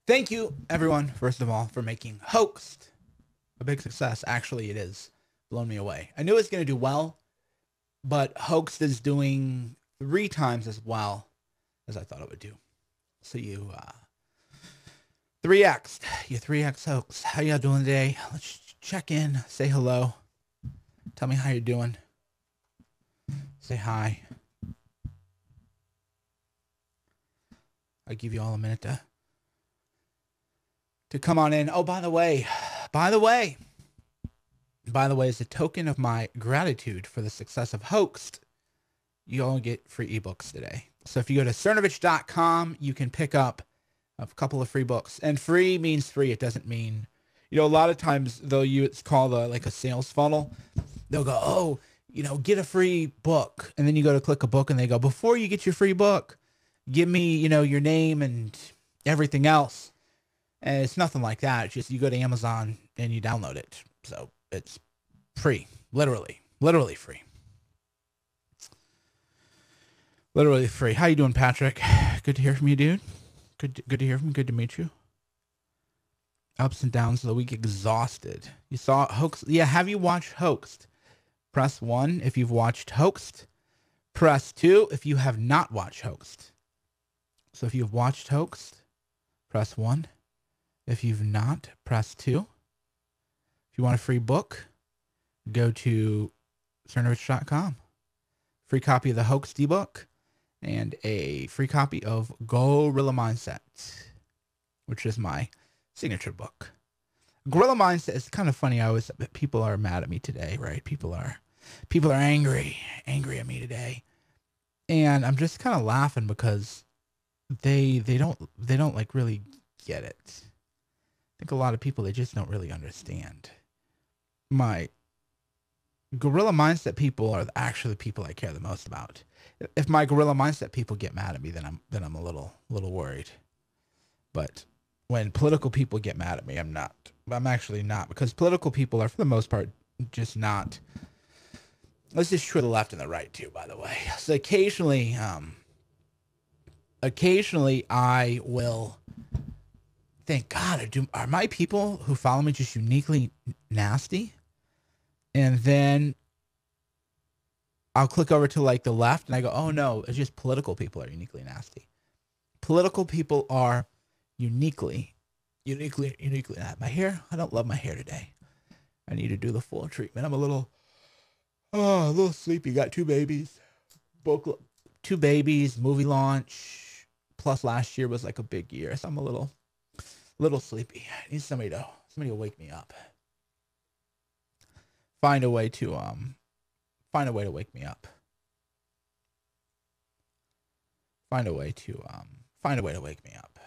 Thank you, everyone, first of all, for making Hoaxed a big success. Actually, it is blown me away. I knew it was going to do well, but Hoaxed is doing 3 times as well as I thought it would do. So you 3x, you 3x Hoax. How y'all doing today? Let's check in, say hello, tell me how you're doing, say hi. I'll give you all a minute to come on in. Oh, by the way, as a token of my gratitude for the success of Hoaxed, you all get free ebooks today. So if you go to Cernovich.com, you can pick up a couple of free books. And free means free. It doesn't mean, a lot of times it's called like a sales funnel. They'll go, oh, get a free book. And then you go to click a book and they go, before you get your free book, give me, your name and everything else. And it's nothing like that. It's just you go to Amazon and you download it. So it's free, literally free. Literally free. How you doing, Patrick? Good to hear from you, dude. Good to hear from you. Good to meet you. Ups and downs of the week. Exhausted. You saw Hoaxed? Yeah, have you watched Hoaxed? Press 1 if you've watched Hoaxed. Press 2 if you have not watched Hoaxed. So if you've watched Hoaxed, press 1. If you've not, press 2. If you want a free book, go to Cernovich.com. Free copy of the Hoaxed ebook and a free copy of Gorilla Mindset, which is my signature book. Gorilla Mindset is kind of funny. People are mad at me today, right? People are angry at me today. And I'm just kind of laughing because they don't like really get it. I think a lot of people, they just don't really understand. My Gorilla Mindset people are actually the people I care the most about. If my Gorilla Mindset people get mad at me, then I'm a little worried. But when political people get mad at me, I'm not. I'm actually not, because political people are, for the most part, just not. Let's just true the left and the right too, by the way. So occasionally I will think, God, are my people who follow me just uniquely nasty? And then I'll click over to like the left and I go, oh no, it's just political people are uniquely nasty. Political people are uniquely my hair. I don't love my hair today. I need to do the full treatment. I'm a little sleepy. Got 2 babies. Two babies, movie launch. Plus last year was like a big year. So I'm a little sleepy. I need somebody to wake me up. Find a way to wake me up. Find a way to wake me up.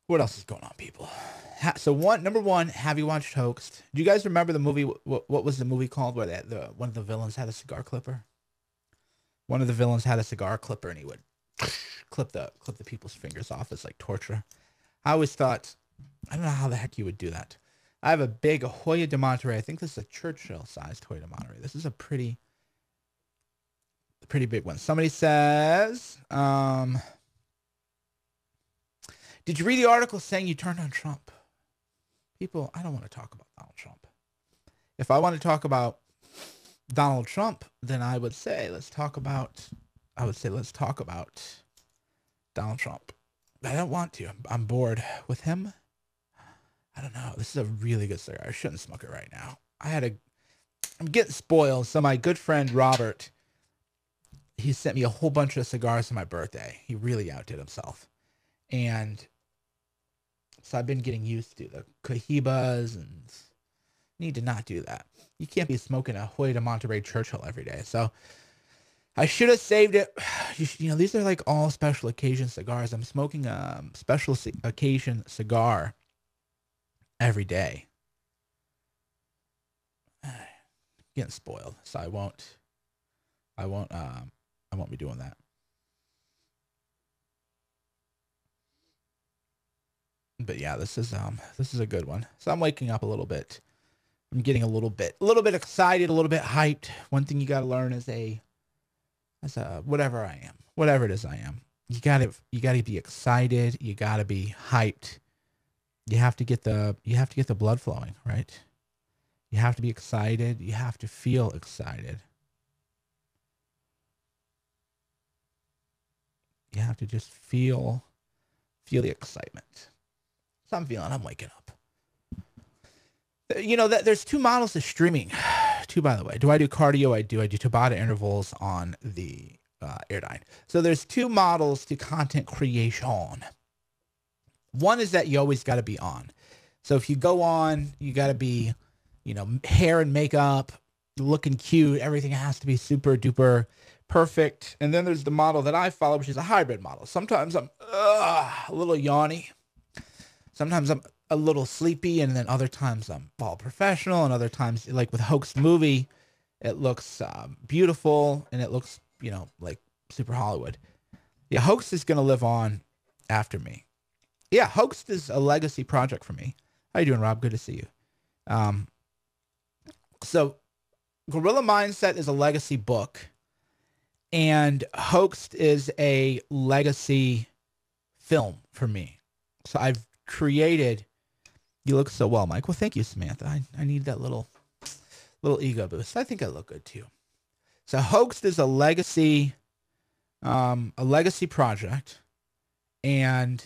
What else is going on, people? So number one, have you watched Hoaxed? Do you guys remember the movie? What was the movie called where one of the villains had a cigar clipper? One of the villains had a cigar clipper and he would clip the people's fingers off as like torture. I always thought, I don't know how the heck you would do that. I have a big Hoya de Monterey. I think this is a Churchill-sized Hoya de Monterey. This is a pretty big one. Somebody says, did you read the article saying you turned on Trump? People, I don't want to talk about Donald Trump. If I want to talk about Donald Trump, then I would say let's talk about Donald Trump. I don't want to. I'm bored with him. I don't know. This is a really good cigar. I shouldn't smoke it right now. I'm getting spoiled. So my good friend Robert, he sent me a whole bunch of cigars for my birthday. He really outdid himself. And so I've been getting used to the Cohibas and need to not do that. You can't be smoking a Hoya de Monterey Churchill every day. So I should have saved it. These are like all special occasion cigars. I'm smoking a special occasion cigar every day. Getting spoiled, so I won't be doing that. But yeah, this is a good one. So I'm waking up a little bit I'm getting a little bit excited, a little bit hyped. One thing you got to learn as a whatever I am, whatever it is I am. You got to be excited. You got to be hyped. You have to get the blood flowing, right? You have to be excited. You have to feel excited. You have to just feel the excitement. So I'm feeling. I'm waking up. You know that there's two models of streaming. Two, by the way. Do I do cardio? I do. I do Tabata intervals on the Airdyne. So there's two models to content creation. One is that you always got to be on. So if you go on, you got to be, you know, hair and makeup, looking cute. Everything has to be super duper perfect. And then there's the model that I follow, which is a hybrid model. Sometimes I'm a little yawny. Sometimes I'm a little sleepy, and then other times I'm all professional, and other times, like with Hoax movie, it looks beautiful, and it looks, you know, like super Hollywood. Yeah, Hoax is gonna live on after me. Yeah, Hoax is a legacy project for me. How you doing, Rob? Good to see you. Um, so Gorilla Mindset is a legacy book, and Hoaxed is a legacy film for me. So I've created. You look so well, Mike. Well, thank you, Samantha. I need that little ego boost. I think I look good too. So Hoaxed is a legacy project, and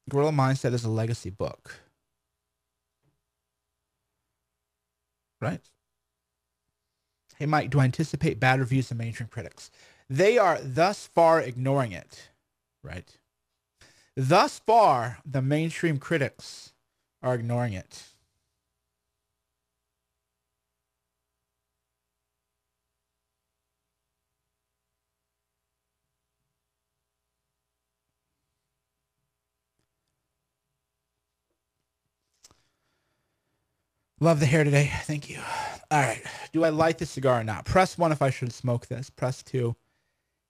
Gorilla Mindset is a legacy book. Right? Hey, Mike, do I anticipate bad reviews from mainstream critics? They are thus far ignoring it, right? Thus far, the mainstream critics are ignoring it. Love the hair today. Thank you. All right. Do I light the cigar or not? Press 1 if I should smoke this. Press 2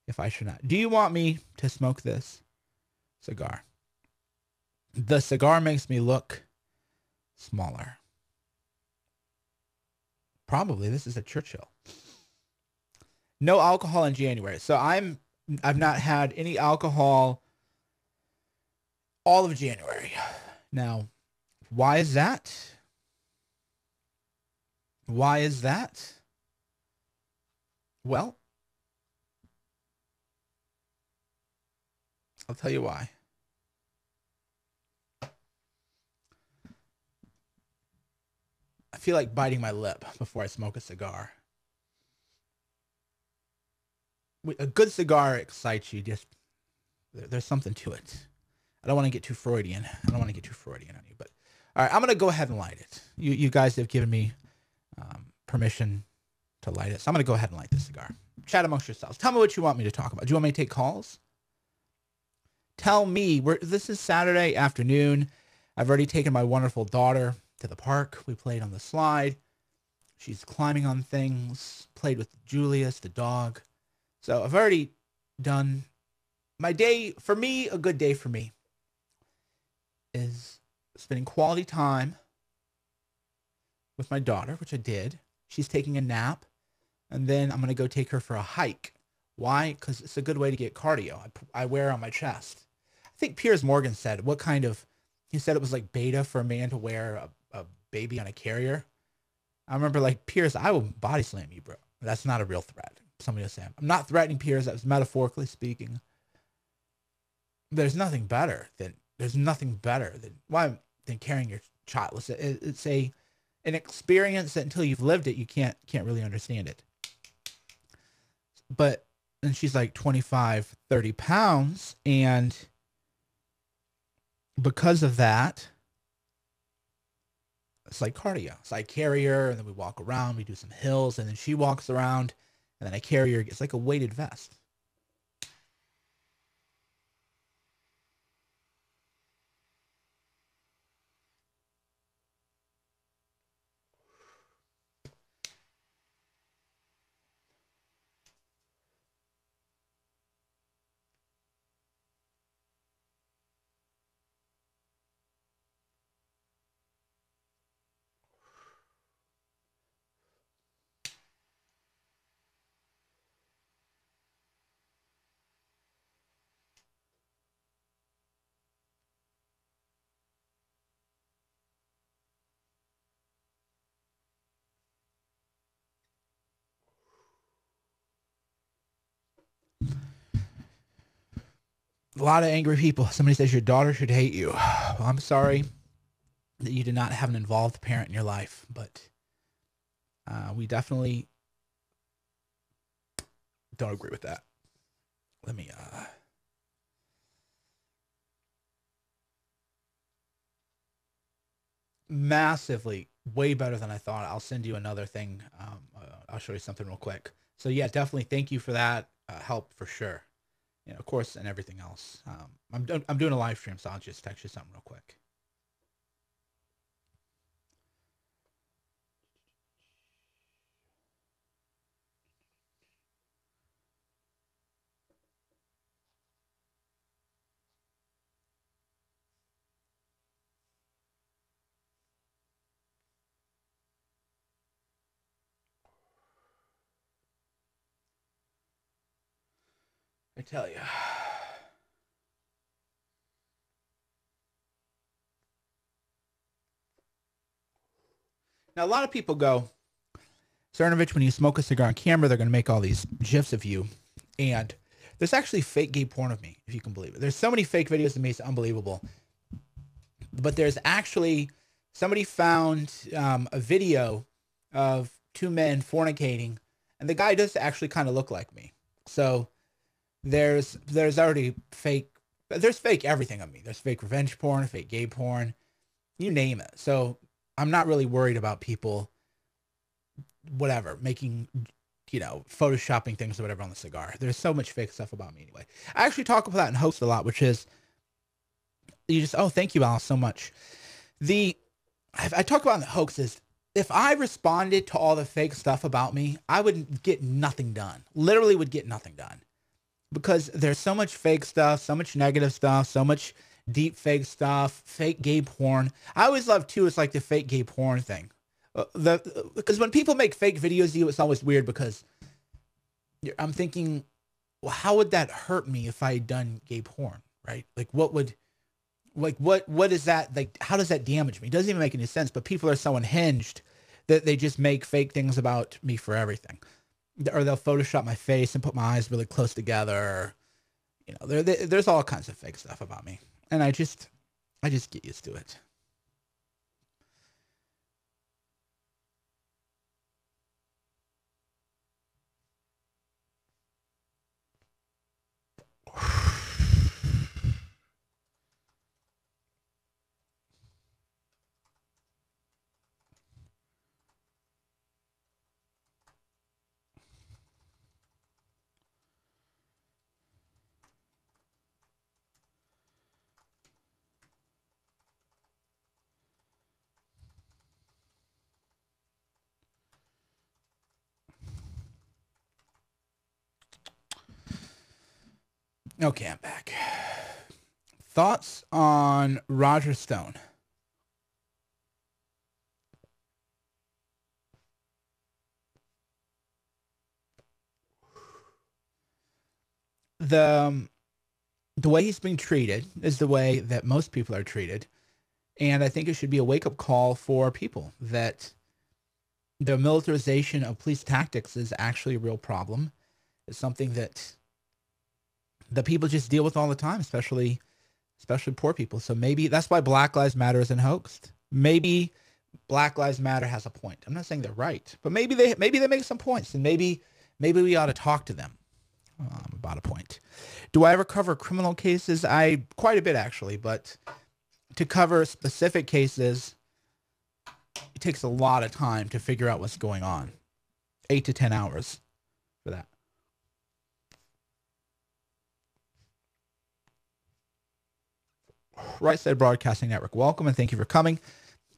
if I should not. Do you want me to smoke this cigar? The cigar makes me look smaller. Probably. This is a Churchill. No alcohol in January. So I've not had any alcohol all of January. Now, why is that? Why is that? Well, I'll tell you why. I feel like biting my lip before I smoke a cigar. A good cigar excites you. Just there's something to it. I don't want to get too Freudian. On you, but all right, I'm gonna go ahead and light it. You guys have given me permission to light it, so I'm gonna go ahead and light this cigar. Chat amongst yourselves. Tell me what you want me to talk about. Do you want me to take calls? Tell me. This is Saturday afternoon. I've already taken my wonderful daughter to the park. We played on the slide. She's climbing on things. Played with Julius, the dog. So I've already done my day. For me, a good day for me is spending quality time with my daughter, which I did. She's taking a nap, and then I'm going to go take her for a hike. Why? Because it's a good way to get cardio. I wear it on my chest. I think Piers Morgan said, he said it was like beta for a man to wear a baby on a carrier. I remember like, Piers, I will body slam you, bro. That's not a real threat. Somebody will say, I'm not threatening Piers. That was metaphorically speaking. There's nothing better than carrying your child. It's an experience that until you've lived it, you can't really understand it. But, and she's like 25, 30 pounds. And because of that, it's like cardio. So I carry her, and then we walk around, we do some hills, and then she walks around, and then I carry her. It's like a weighted vest. A lot of angry people. Somebody says your daughter should hate you. Well, I'm sorry that you did not have an involved parent in your life, but we definitely don't agree with that. Let me massively way better than I thought. I'll send you another thing. I'll show you something real quick. So yeah, definitely thank you for that help for sure. You know, of course, and everything else. I'm doing a live stream, so I'll just text you something real quick. I tell you. Now a lot of people go, Cernovich, when you smoke a cigar on camera, they're going to make all these gifs of you, and there's actually fake gay porn of me, if you can believe it. There's so many fake videos of me, it's unbelievable. But there's actually somebody found a video of two men fornicating, and the guy does actually kind of look like me. So there's already fake. There's fake everything of me. There's fake revenge porn, fake gay porn, you name it. So I'm not really worried about people, whatever, making, you know, photoshopping things or whatever on the cigar. There's so much fake stuff about me anyway. I actually talk about that in Host a lot, which is you just, oh, thank you, Alice, so much. I talk about in the hoaxes. If I responded to all the fake stuff about me, I would get nothing done. Literally would get nothing done. Because there's so much fake stuff, so much negative stuff, so much deep fake stuff, fake gay porn. I always love too, it's like the fake gay porn thing. Because when people make fake videos of you, it's always weird because I'm thinking, well, how would that hurt me if I had done gay porn, right? Like what is that, like how does that damage me? It doesn't even make any sense, but people are so unhinged that they just make fake things about me for everything. Or they'll Photoshop my face and put my eyes really close together. Or, you know, there's all kinds of fake stuff about me, and I just get used to it. Okay, I'm back. Thoughts on Roger Stone? The the way he's being treated is the way that most people are treated, and I think it should be a wake up call for people that the militarization of police tactics is actually a real problem. It's something that the people just deal with all the time, especially poor people. So maybe that's why Black Lives Matter isn't hoaxed. Maybe Black Lives Matter has a point. I'm not saying they're right, but maybe they make some points, and maybe we ought to talk to them about a point. Do I ever cover criminal cases? I quite a bit actually, but to cover specific cases, it takes a lot of time to figure out what's going on. 8 to 10 hours for that. Right Side Broadcasting Network. Welcome and thank you for coming.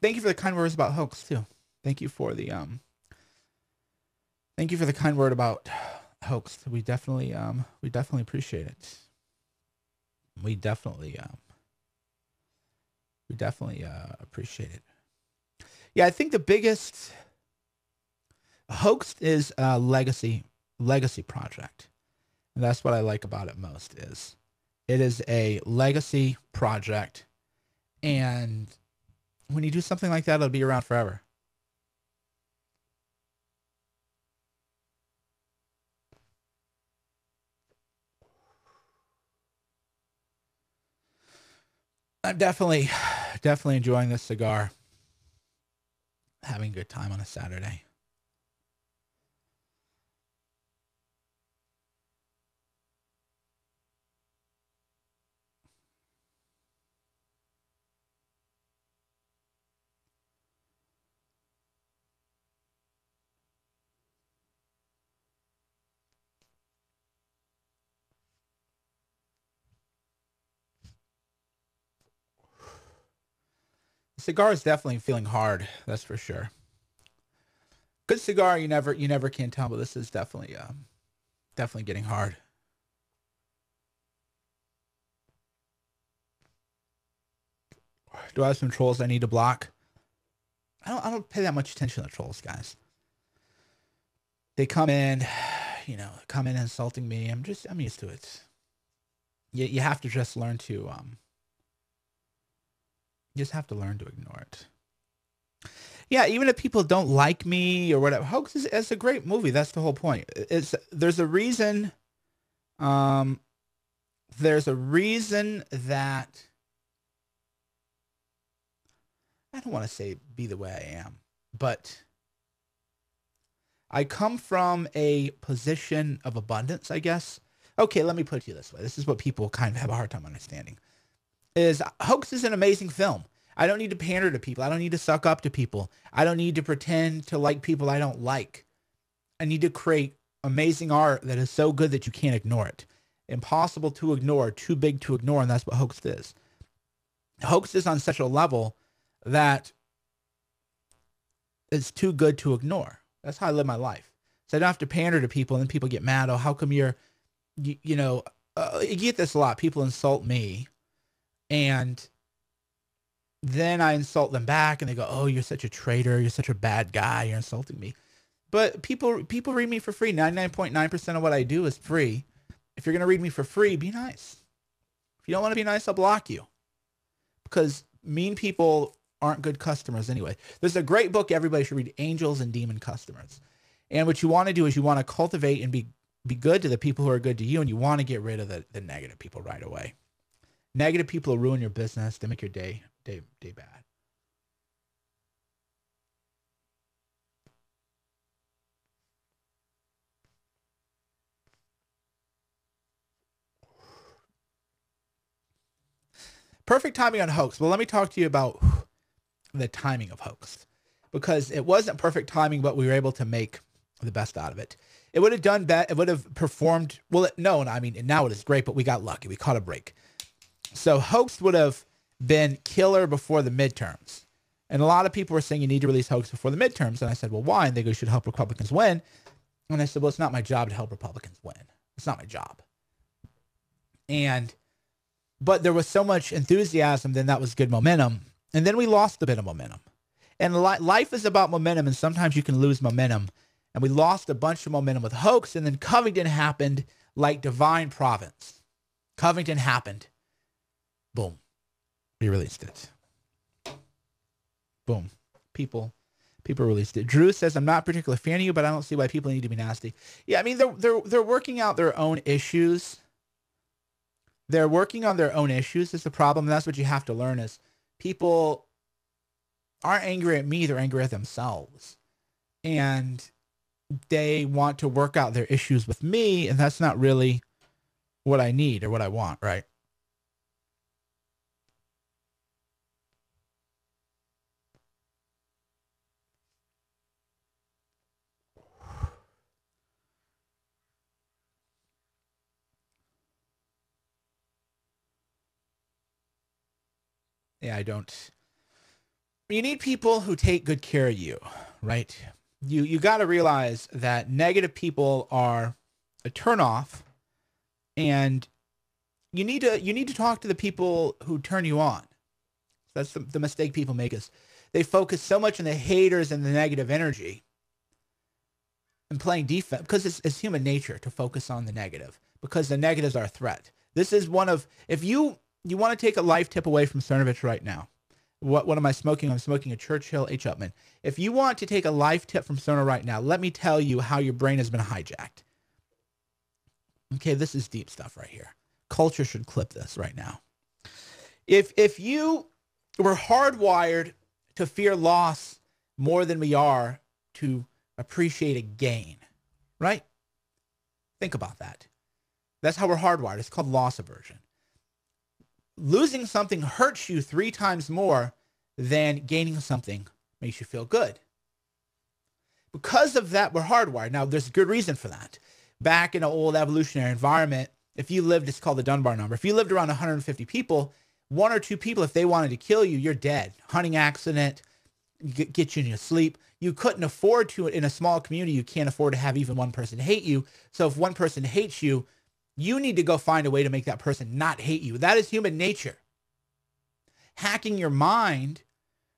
Thank you for the kind words about hoax too. Thank you for the kind word about hoax. We definitely appreciate it. We definitely appreciate it. Yeah, I think the biggest hoax is a legacy project. And that's what I like about it most is it is a legacy project, and when you do something like that, it'll be around forever. I'm definitely enjoying this cigar. Having a good time on a Saturday. The cigar is definitely feeling hard. That's for sure. Good cigar, you never can tell, but this is definitely getting hard. Do I have some trolls I need to block? I don't pay that much attention to trolls, guys. They come in, come in insulting me. I'm used to it. You have to just learn to you just have to learn to ignore it. Yeah, even if people don't like me or whatever, Hoax is a great movie. That's the whole point. It's there's a reason. Um, there's a reason that I don't want to say be the way I am, but I come from a position of abundance, I guess. Okay, let me put it to you this way. This is what people kind of have a hard time understanding. Is Hoax is an amazing film. I don't need to pander to people. I don't need to suck up to people. I don't need to pretend to like people I don't like. I need to create amazing art that is so good that you can't ignore it. Impossible to ignore, too big to ignore, and that's what Hoax is. Hoax is on such a level that it's too good to ignore. That's how I live my life. So I don't have to pander to people, and then people get mad. Oh, how come you get this a lot. People insult me, and then I insult them back, and they go, "Oh, you're such a traitor. You're such a bad guy. You're insulting me." But people read me for free. 99.9% of what I do is free. If you're gonna read me for free, be nice. If you don't want to be nice, I'll block you. Because mean people aren't good customers anyway. There's a great book everybody should read, Angels and Demon Customers. And what you want to do is you want to cultivate and be good to the people who are good to you, and you want to get rid of the negative people right away. Negative people will ruin your business. They make your day bad. Perfect timing on Hoax. Well, let me talk to you about the timing of Hoax, because it wasn't perfect timing, but we were able to make the best out of it. It would have done that. It would have performed well. No, I mean, now it is great, but we got lucky. We caught a break. So Hoax would have been killer before the midterms. And a lot of people were saying you need to release Hoax before the midterms. And I said, well, why? And they go, you should help Republicans win. And I said, well, it's not my job to help Republicans win. It's not my job. But there was so much enthusiasm, then that was good momentum. And then we lost a bit of momentum. And life is about momentum, and sometimes you can lose momentum. And we lost a bunch of momentum with Hoax, and then Covington happened like divine providence. Covington happened. Boom. We released it. Boom. People released it. Drew says, I'm not a particular fan of you, but I don't see why people need to be nasty. Yeah, I mean, they're working out their own issues. They're working on their own issues is the problem. And that's what you have to learn is people aren't angry at me. They're angry at themselves. And they want to work out their issues with me. And that's not really what I need or what I want, right? Yeah, I don't. You need people who take good care of you, right? You got to realize that negative people are a turnoff, and you need to talk to the people who turn you on. That's the mistake people make is they focus so much on the haters and the negative energy and playing defense because it's human nature to focus on the negative because the negatives are a threat. This is one of if you want to take a life tip away from Cernovich right now. What am I smoking? I'm smoking a Churchill H. Upman. If you want to take a life tip from Cerno right now, let me tell you how your brain has been hijacked. Okay, this is deep stuff right here. Culture should clip this right now. If you were hardwired to fear loss more than we are to appreciate a gain, right? Think about that. That's how we're hardwired. It's called loss aversion. Losing something hurts you 3 times more than gaining something makes you feel good. Because of that, we're hardwired. Now, there's a good reason for that. Back in an old evolutionary environment, if you lived, it's called the Dunbar number. If you lived around 150 people, 1 or 2 people, if they wanted to kill you, you're dead. Hunting accident, get you in your sleep. You couldn't afford to, in a small community, you can't afford to have even one person hate you. So if one person hates you, you need to go find a way to make that person not hate you. That is human nature. Hacking your mind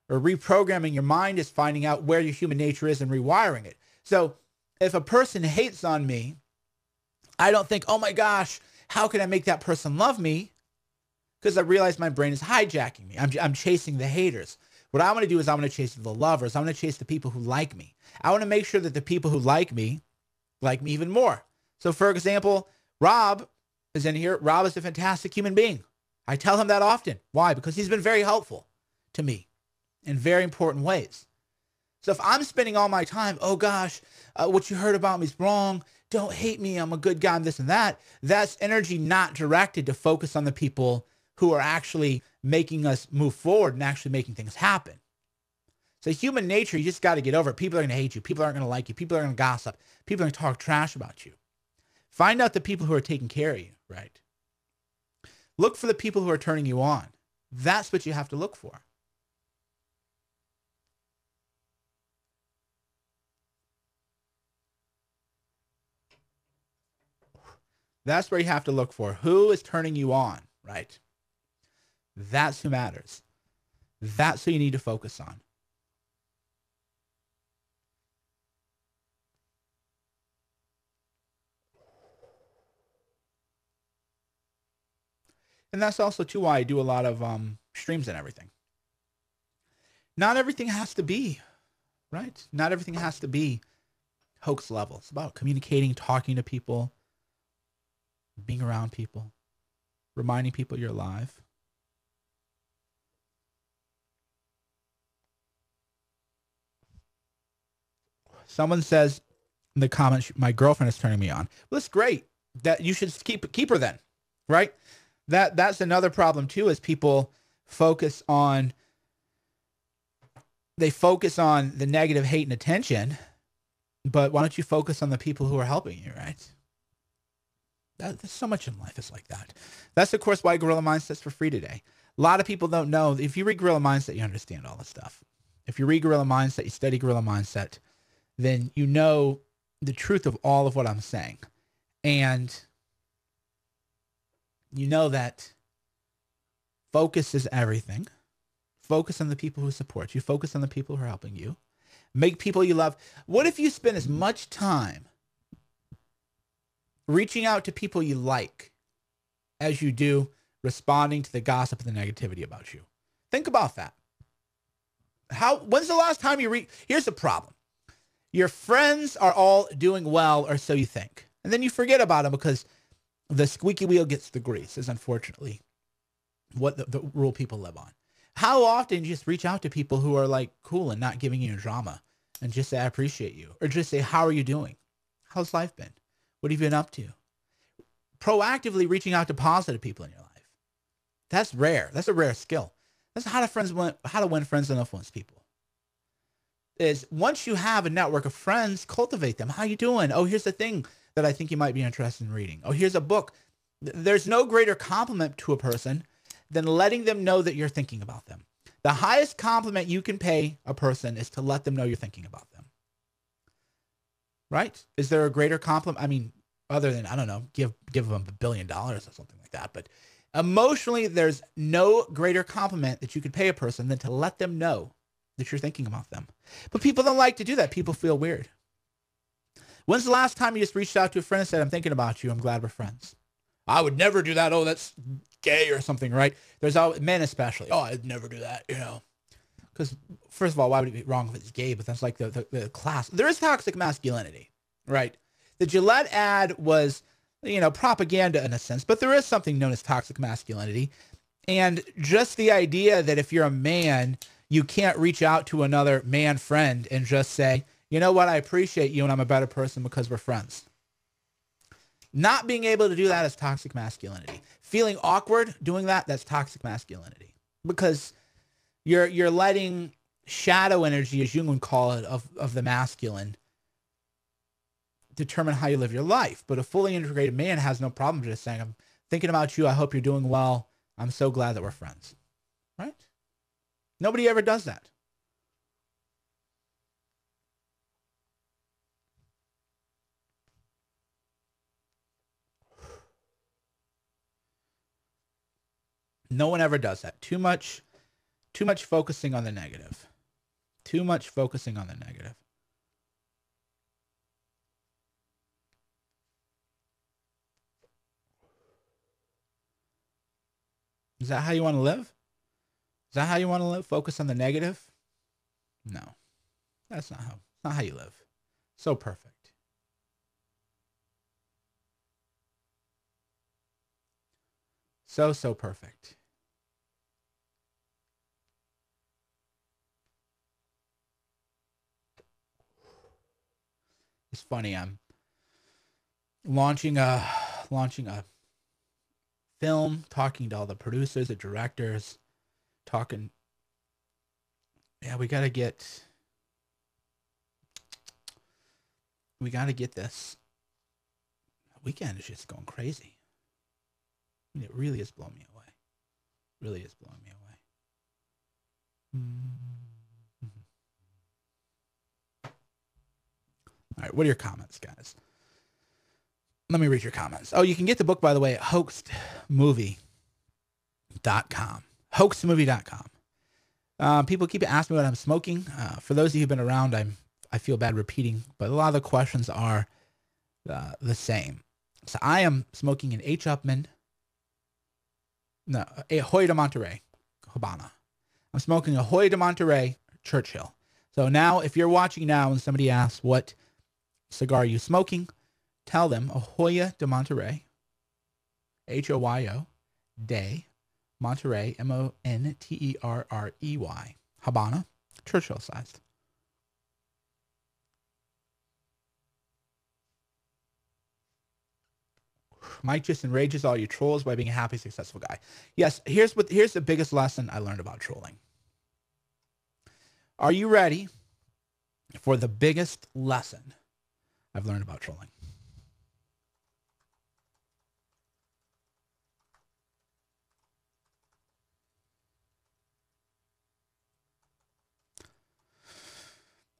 or reprogramming your mind is finding out where your human nature is and rewiring it. So if a person hates on me, I don't think, oh my gosh, how can I make that person love me? Because I realize my brain is hijacking me. I'm chasing the haters. What I want to do is I want to chase the lovers. I want to chase the people who like me. I want to make sure that the people who like me even more. So for example, Rob is in here. Rob is a fantastic human being. I tell him that often. Why? Because he's been very helpful to me in very important ways. So if I'm spending all my time, oh gosh, what you heard about me is wrong. Don't hate me. I'm a good guy. I'm this and that. That's energy not directed to focus on the people who are actually making us move forward and actually making things happen. So human nature, you just got to get over it. People are going to hate you. People aren't going to like you. People are going to gossip. People are going to talk trash about you. Find out the people who are taking care of you, right? Look for the people who are turning you on. That's what you have to look for. That's where you have to look for. Who is turning you on, right? That's who matters. That's who you need to focus on. And that's also too why I do a lot of streams and everything. Not everything has to be, right? Not everything has to be hoax level. It's about communicating, talking to people, being around people, reminding people you're alive. Someone says in the comments, my girlfriend is turning me on. Well, that's great. That you should keep her then, right? That's another problem too, is people focus on the negative hate and attention, but why don't you focus on the people who are helping you, right? There's so much in life is like that. That's, of course, why Gorilla Mindset's for free today. A lot of people don't know. If you read Gorilla Mindset, you understand all this stuff. If you read Gorilla Mindset, you study Gorilla Mindset, then you know the truth of all of what I'm saying. And you know that focus is everything. Focus on the people who support you. Focus on the people who are helping you. Make people you love. What if you spend as much time reaching out to people you like as you do responding to the gossip and the negativity about you? Think about that. When's the last time here's the problem. Your friends are all doing well, or so you think. And then you forget about them because the squeaky wheel gets the grease, is unfortunately what the rule people live on. How often do you just reach out to people who are like cool and not giving you drama and just say, I appreciate you, or just say, how are you doing? How's life been? What have you been up to? Proactively reaching out to positive people in your life. That's rare. That's a rare skill. That's how to win friends and influence people. Is once you have a network of friends, cultivate them. How you doing? Oh, here's the thing that I think you might be interested in reading. Oh, here's a book. There's no greater compliment to a person than letting them know that you're thinking about them. The highest compliment you can pay a person is to let them know you're thinking about them. Right? Is there a greater compliment? I mean, other than, I don't know, give them $1 billion or something like that. But emotionally, there's no greater compliment that you could pay a person than to let them know that you're thinking about them. But people don't like to do that. People feel weird. When's the last time you just reached out to a friend and said, I'm thinking about you. I'm glad we're friends. I would never do that. Oh, that's gay or something, right? There's always, men especially. Oh, I'd never do that, Because first of all, why would it be wrong if it's gay? But that's like the class. There is toxic masculinity, right? The Gillette ad was, propaganda in a sense, but there is something known as toxic masculinity. And just the idea that if you're a man, you can't reach out to another man friend and just say, you know what, I appreciate you and I'm a better person because we're friends. Not being able to do that is toxic masculinity. Feeling awkward doing that, that's toxic masculinity. Because you're letting shadow energy, as Jung would call it, of the masculine determine how you live your life. But a fully integrated man has no problem just saying, I'm thinking about you. I hope you're doing well. I'm so glad that we're friends. Right? Nobody ever does that. No one ever does that. Too much focusing on the negative. Too much focusing on the negative. Is that how you want to live? Is that how you want to live? Focus on the negative? No. That's not how you live. So perfect. So perfect. It's funny. I'm launching a film, talking to all the producers, the directors, talking. Yeah, we got to get this. Weekend is just going crazy. I mean, it really is blowing me away. Really is blowing me away. All right, what are your comments, guys? Let me read your comments. Oh, you can get the book, by the way, at hoaxedmovie.com. Hoaxedmovie.com. People keep asking me what I'm smoking. For those of you who've been around, I feel bad repeating, but a lot of the questions are the same. So I am smoking an H. Upmann, a Hoya de Monterey Habana. I'm smoking a Hoya de Monterey Churchill. So now, if you're watching now and somebody asks what cigar are you smoking, tell them a Hoya de Monterey, Hoyo, de Monterey, Monterrey, Habana, Churchill sized. Mike just enrages all you trolls by being a happy, successful guy. Yes, here's the biggest lesson I learned about trolling. Are you ready for the biggest lesson I've learned about trolling?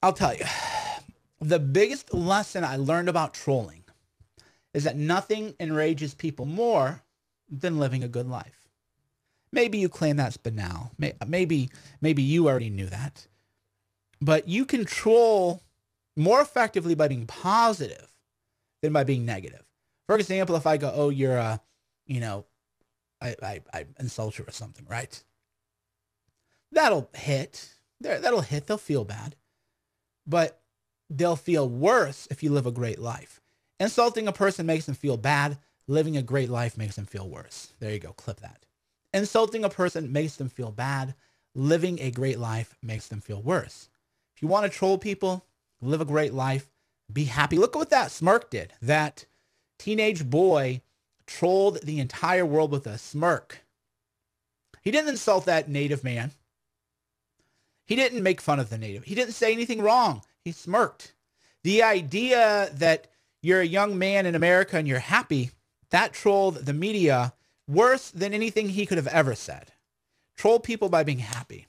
I'll tell you. The biggest lesson I learned about trolling is that nothing enrages people more than living a good life. Maybe you claim that's banal. Maybe you already knew that. But you can troll more effectively by being positive than by being negative. For example, if I go, oh, you're I insult you or something, right? That'll hit. That'll hit. They'll feel bad. But they'll feel worse if you live a great life. Insulting a person makes them feel bad. Living a great life makes them feel worse. There you go. Clip that. Insulting a person makes them feel bad. Living a great life makes them feel worse. If you want to troll people, live a great life, be happy. Look at what that smirk did. That teenage boy trolled the entire world with a smirk. He didn't insult that native man. He didn't make fun of the native. He didn't say anything wrong. He smirked. The idea that you're a young man in America and you're happy, that trolled the media worse than anything he could have ever said. Troll people by being happy.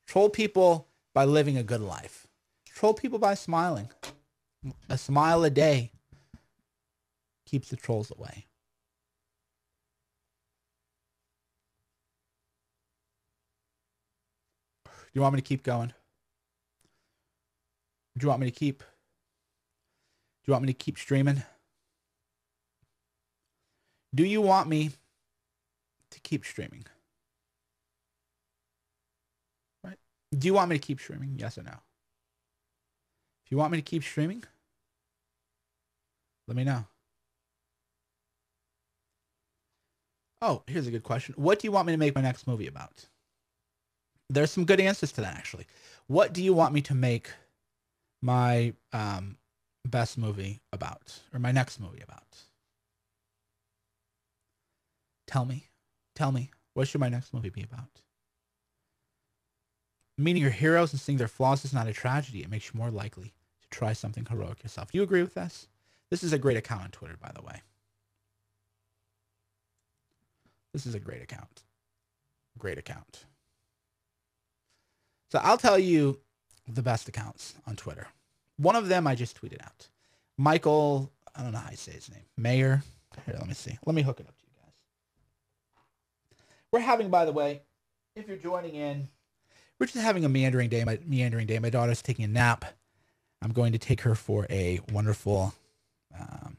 Troll people by living a good life. Troll people by smiling. A smile a day keeps the trolls away. Do you want me to keep going? Do you want me to keep streaming? Do you want me to keep streaming? Right? Do you want me to keep streaming? Yes or no? If you want me to keep streaming, let me know. Oh, here's a good question. What do you want me to make my next movie about? There's some good answers to that, actually. What do you want me to make my best movie about, or my next movie about? Tell me. Tell me. What should my next movie be about? Meeting your heroes and seeing their flaws is not a tragedy. It makes you more likely to try something heroic yourself. Do you agree with this? This is a great account on Twitter, by the way. This is a great account. Great account. So I'll tell you the best accounts on Twitter. One of them I just tweeted out. Michael, I don't know how you say his name. Mayer. Here, let me see. Let me hook it up to you guys. We're having, by the way, if you're joining in, we're just having a meandering day. My daughter's taking a nap. I'm going to take her for a wonderful, what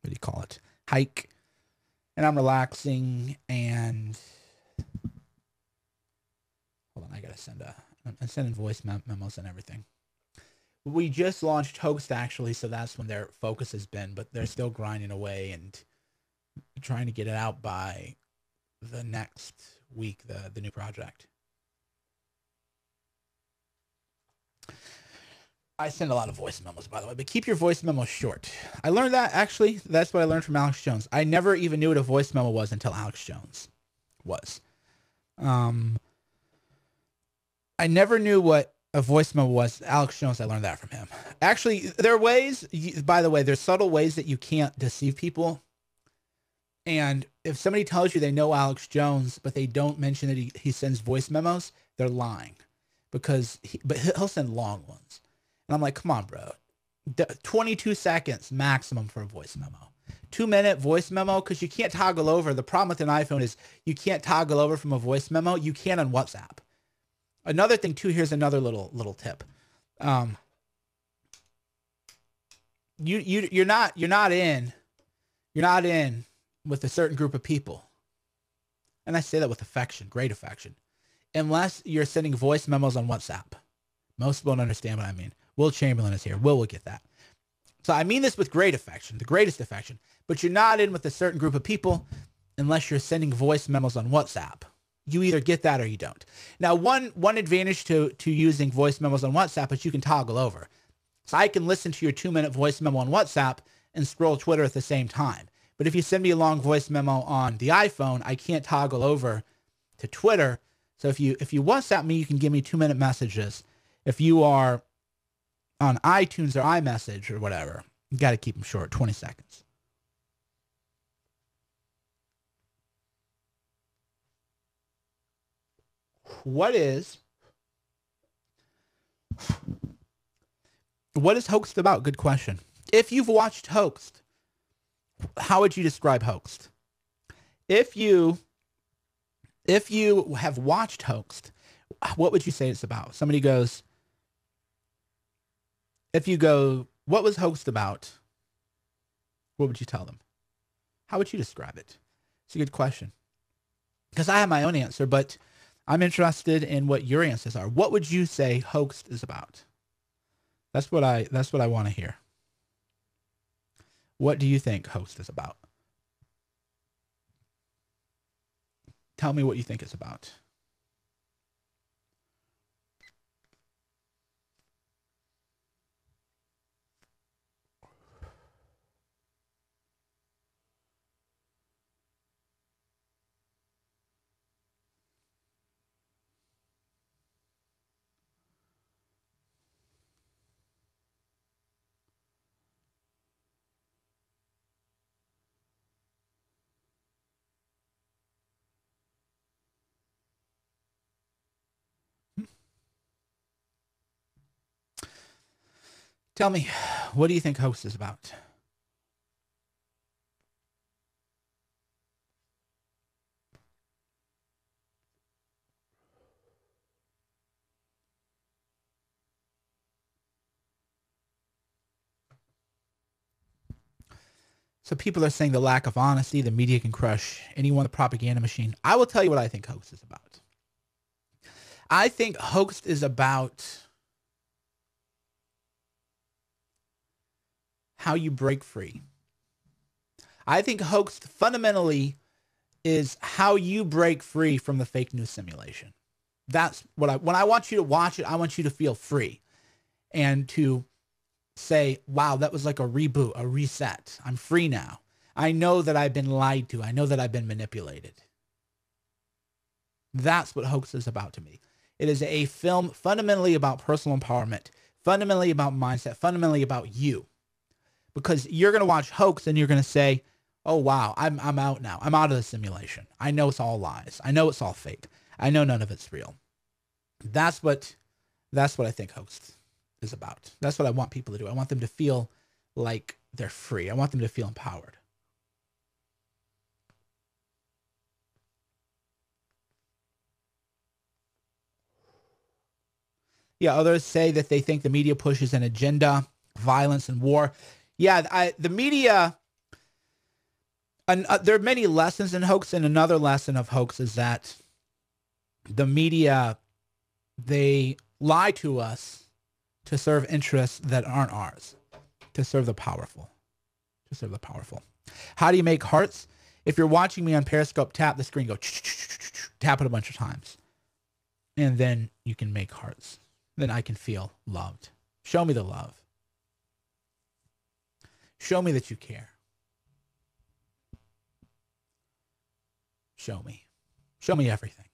do you call it? Hike. And I'm relaxing, and hold on, I gotta I'm sending voice memos and everything. We just launched Host, actually, so that's when their focus has been, but they're still grinding away and trying to get it out by the next week, the new project. I send a lot of voice memos, by the way, but keep your voice memos short. I learned that, actually. That's what I learned from Alex Jones. I never even knew what a voice memo was until Alex Jones was. I never knew what a voice memo was. Alex Jones, I learned that from him. Actually, there are ways, by the way, there's subtle ways that you can't deceive people. And if somebody tells you they know Alex Jones, but they don't mention that he sends voice memos, they're lying. But he'll send long ones. And I'm like, come on, bro. 22 seconds maximum for a voice memo. 2-minute voice memo, because you can't toggle over. The problem with an iPhone is you can't toggle over from a voice memo. You can on WhatsApp. Another thing too, here's another little tip. You're not in with a certain group of people. And I say that with affection, great affection. Unless you're sending voice memos on WhatsApp. Most people don't understand what I mean. Will Chamberlain is here. Will get that. So I mean this with great affection, the greatest affection. But you're not in with a certain group of people unless you're sending voice memos on WhatsApp. You either get that or you don't. Now, one advantage to using voice memos on WhatsApp is you can toggle over. So I can listen to your 2-minute voice memo on WhatsApp and scroll Twitter at the same time. But if you send me a long voice memo on the iPhone, I can't toggle over to Twitter. So if you WhatsApp me, you can give me 2-minute messages. If you are on iTunes or iMessage or whatever, you got to keep them short, 20 seconds. What is Hoaxed about? Good question. If you've watched Hoaxed, how would you describe Hoaxed? If you have watched Hoaxed, what would you say it's about? Somebody goes, if you go, what was Hoaxed about? What would you tell them? How would you describe it? It's a good question. Because I have my own answer, but I'm interested in what your answers are. What would you say Hoaxed is about? That's what I want to hear. What do you think Hoaxed is about? Tell me what you think it's about. Tell me, what do you think Hoaxed is about? So people are saying the lack of honesty, the media can crush anyone, the propaganda machine. I will tell you what I think Hoaxed is about. I think Hoaxed is about how you break free. I think Hoaxed fundamentally is how you break free from the fake news simulation. That's what when I want you to watch it, I want you to feel free and to say, wow, that was like a reboot, a reset. I'm free now. I know that I've been lied to. I know that I've been manipulated. That's what Hoax is about to me. It is a film fundamentally about personal empowerment, fundamentally about mindset, fundamentally about you. Because you're going to watch Hoax and you're going to say, oh, wow, I'm out now. I'm out of the simulation. I know it's all lies. I know it's all fake. I know none of it's real. That's what I think Hoax is about. That's what I want people to do. I want them to feel like they're free. I want them to feel empowered. Yeah, others say that they think the media pushes an agenda, violence and war. Yeah, the media, there are many lessons in Hoax, and another lesson of Hoax is that the media, they lie to us to serve interests that aren't ours, to serve the powerful, to serve the powerful. How do you make hearts? If you're watching me on Periscope, tap the screen, go tap it a bunch of times, and then you can make hearts. Then I can feel loved. Show me the love. Show me that you care. Show me. Show me everything.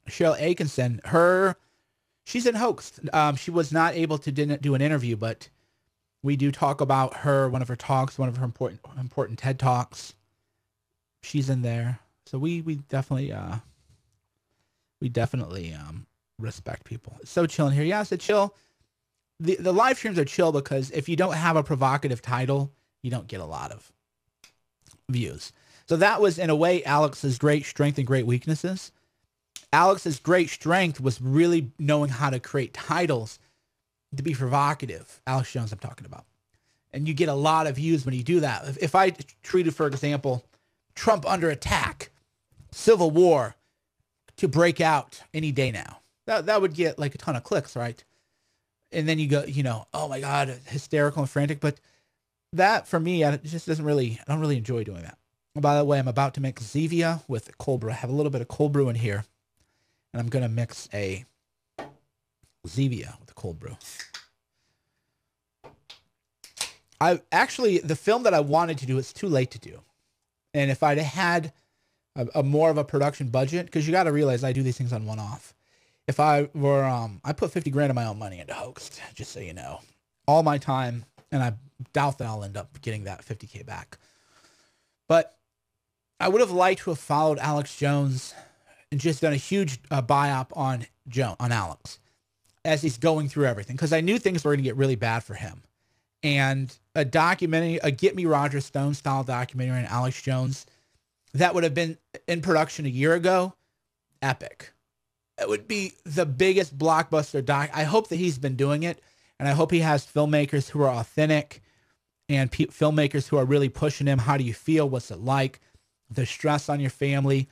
Cheryl Atkinson, she's in Hoax. She was not able to do an interview, but we do talk about her, one of her talks, one of her important TED Talks. She's in there. So we definitely respect people. It's so chill in here. Yeah, it's chill. The live streams are chill because if you don't have a provocative title, you don't get a lot of views. So that was, in a way, Alex's great strength and great weaknesses. Alex's great strength was really knowing how to create titles to be provocative. Alex Jones, I'm talking about. And you get a lot of views when you do that. If I treated, for example, Trump under attack, civil war to break out any day now, that would get like a ton of clicks, right? And then you go, oh my God, hysterical and frantic. But that, for me, it just doesn't really, I don't really enjoy doing that. And by the way, I'm about to mix Zevia with cold brew. I have a little bit of cold brew in here. And I'm going to mix a Zevia with a cold brew. The film that I wanted to do, it's too late to do. And if I'd had a more of a production budget, because you got to realize I do these things on one-off. If I were, I put 50 grand of my own money into Hoaxed, just so you know. All my time, and I doubt that I'll end up getting that 50K back. But I would have liked to have followed Alex Jones and just done a huge biop on Alex as he's going through everything, because I knew things were going to get really bad for him. And a documentary, a Get Me Roger Stone style documentary on Alex Jones that would have been in production a year ago, epic. It would be the biggest blockbuster doc. I hope that he's been doing it, and I hope he has filmmakers who are authentic and filmmakers who are really pushing him. How do you feel? What's it like? The stress on your family.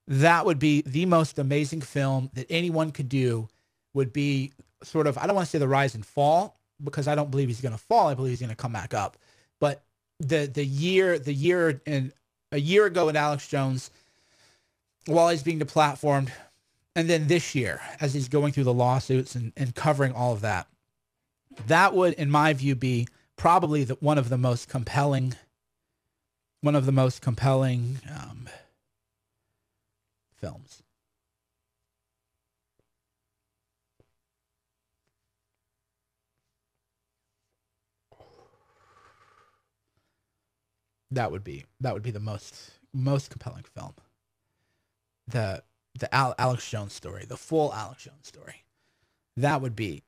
That would be the most amazing film that anyone could do. Would be sort of, I don't want to say the rise and fall, because I don't believe he's going to fall. I believe he's going to come back up. But a year ago with Alex Jones, while he's being deplatformed, and then this year as he's going through the lawsuits and covering all of that, that would, in my view, be probably one of the most compelling films. That would be the most compelling film. The Alex Jones story, the full Alex Jones story. That would be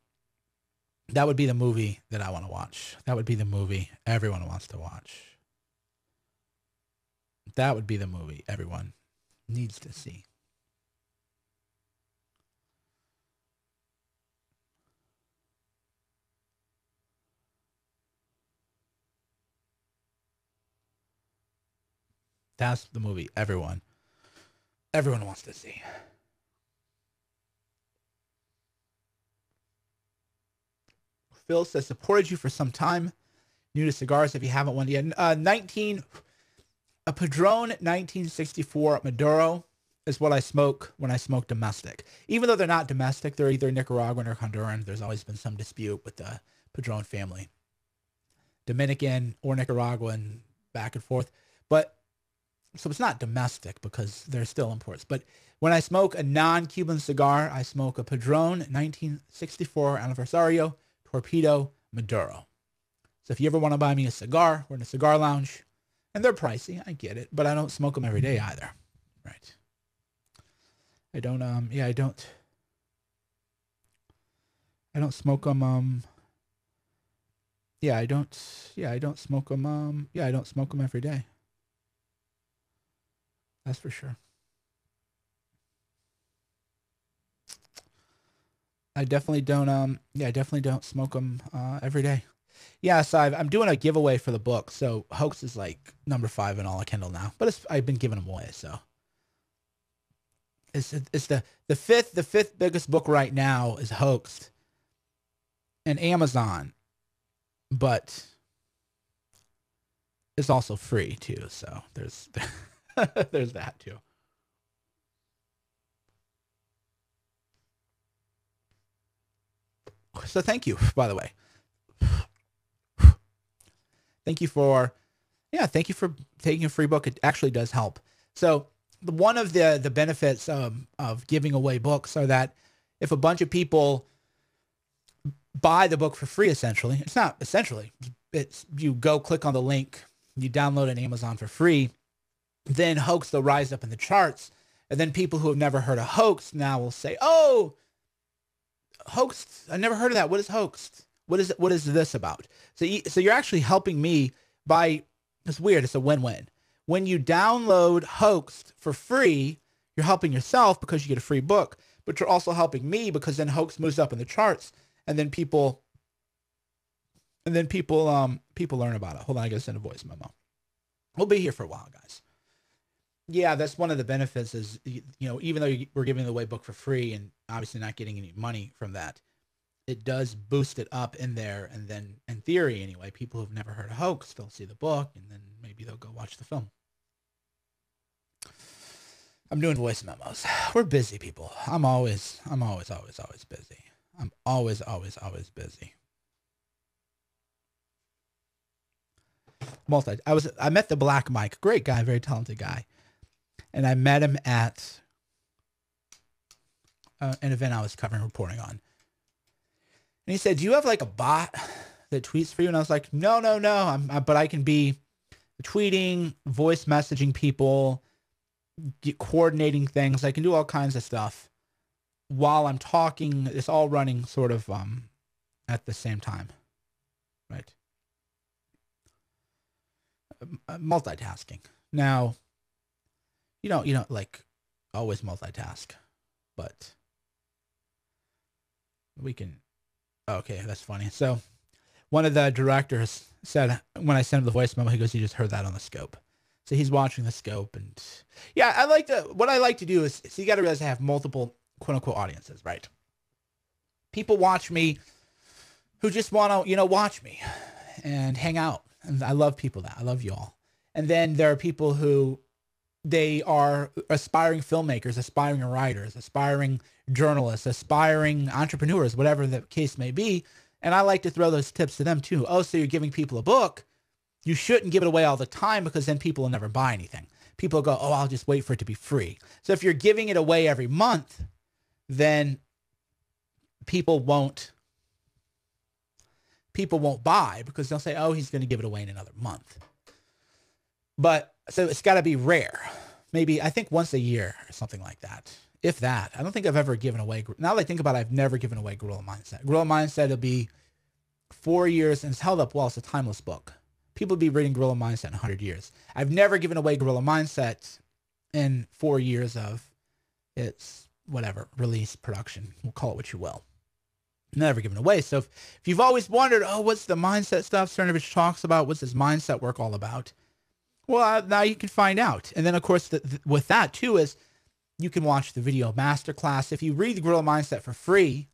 the movie that I want to watch. That would be the movie everyone wants to watch. That would be the movie everyone needs to see. That's the movie everyone wants to see. Phil says, supported you for some time. New to cigars if you haven't one yet. A Padron 1964 Maduro is what I smoke when I smoke domestic. Even though they're not domestic, they're either Nicaraguan or Honduran. There's always been some dispute with the Padron family. Dominican or Nicaraguan, back and forth. But so it's not domestic because they're still imports. But when I smoke a non-Cuban cigar, I smoke a Padron 1964 Aniversario Torpedo Maduro. So if you ever want to buy me a cigar, we're in a cigar lounge. And they're pricey, I get it. But I don't smoke them every day either. Right. I don't smoke them, I don't smoke them, I don't smoke them every day. That's for sure. I definitely don't smoke them every day. Yeah, so I'm doing a giveaway for the book. So Hoax is like number 5 in all of Kindle now, but I've been giving them away. So it's the fifth biggest book right now is Hoaxed and Amazon, but it's also free too. So there's there's that too. So thank you, by the way. Thank you for taking a free book. It actually does help. So one of the benefits of giving away books are that if a bunch of people buy the book for free, it's you go click on the link, you download it on Amazon for free, then Hoax will rise up in the charts, and then people who have never heard of Hoax now will say, "Oh, Hoaxed, I never heard of that. What is Hoaxed? What is this about?" So you're actually helping me by, it's weird, it's a win-win. When you download Hoaxed for free, you're helping yourself because you get a free book, but you're also helping me because then Hoax moves up in the charts, and then people learn about it. Hold on, I gotta send a voice memo. We'll be here for a while, guys. Yeah, that's one of the benefits is, even though we're giving away book for free and obviously not getting any money from that, it does boost it up in there. And then in theory, anyway, people who've never heard of Hoax, they'll see the book and then maybe they'll go watch the film. I'm doing voice memos. We're busy people. I'm always busy. I'm always busy. I met the Black Mike, great guy, very talented guy. And I met him at an event I was covering, reporting on. And he said, "Do you have like a bot that tweets for you?" And I was like, no. But I can be tweeting, voice messaging people, coordinating things. I can do all kinds of stuff while I'm talking. It's all running sort of at the same time, right? Multitasking. Now, you don't like always multitask, but we can. Okay, that's funny. So one of the directors said, when I sent him the voice memo, he goes, "You just heard that on the scope." So he's watching the scope. And yeah, what I like to do is, so you got to realize I have multiple quote unquote audiences, right? People watch me who just want to, watch me and hang out. And I love people that. I love you all. And then there are people who they are aspiring filmmakers, aspiring writers, aspiring journalists, aspiring entrepreneurs, whatever the case may be. And I like to throw those tips to them too. Oh, so you're giving people a book. You shouldn't give it away all the time because then people will never buy anything. People go, "Oh, I'll just wait for it to be free." So if you're giving it away every month, then people won't buy because they'll say, "Oh, he's going to give it away in another month." But so it's got to be rare. Maybe, I think once a year or something like that. If that. I don't think I've ever given away. Now that I think about it, I've never given away Gorilla Mindset. Gorilla Mindset will be 4 years and it's held up well. It's a timeless book. People will be reading Gorilla Mindset in 100 years. I've never given away Gorilla Mindset in 4 years of its whatever, release, production. We'll call it what you will. Never given away. So if you've always wondered, oh, what's the mindset stuff Cernovich talks about? What's this mindset work all about? Well, now you can find out. And then, of course, with that, too, is you can watch the video masterclass. If you read the Gorilla Mindset for free,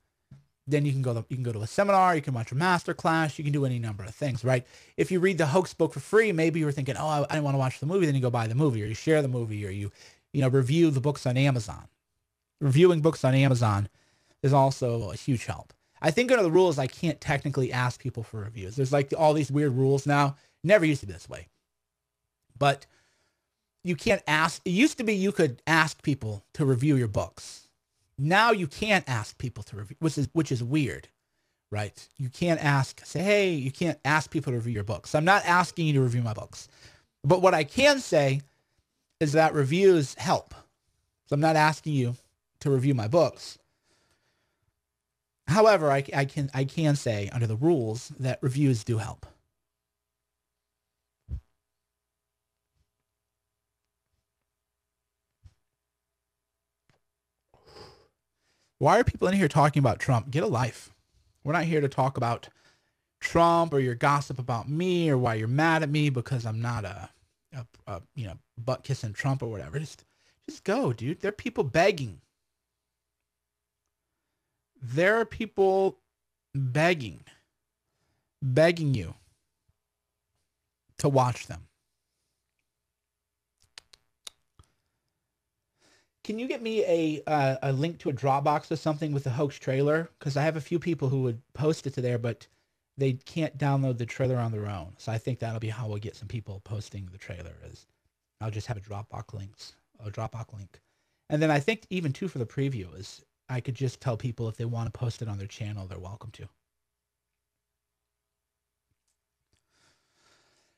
Then you can go to a seminar, you can watch a master class, you can do any number of things, right? If you read the Hoax book for free, maybe you're thinking, oh, I didn't want to watch the movie. Then you go buy the movie, or you share the movie, or you review the books on Amazon. Reviewing books on Amazon is also a huge help. I think under the rules, I can't technically ask people for reviews. There's like all these weird rules now. Never used to be this way. But you can't ask. It used to be you could ask people to review your books. Now you can't ask people to review, which is weird, right? You can't say, hey, you can't ask people to review your books. I'm not asking you to review my books. But what I can say is that reviews help. So I'm not asking you to review my books. However, I can say under the rules that reviews do help. Why are people in here talking about Trump? Get a life. We're not here to talk about Trump or your gossip about me or why you're mad at me because I'm not a butt kissing Trump or whatever. Just go, dude. There are people begging. There are people begging you to watch them. Can you get me a link to a Dropbox or something with the Hoax trailer? Because I have a few people who would post it to there, but they can't download the trailer on their own. So I think that'll be how we'll get some people posting the trailer. Is I'll just have a Dropbox link. And then I think even too for the preview is I could just tell people if they want to post it on their channel, they're welcome to.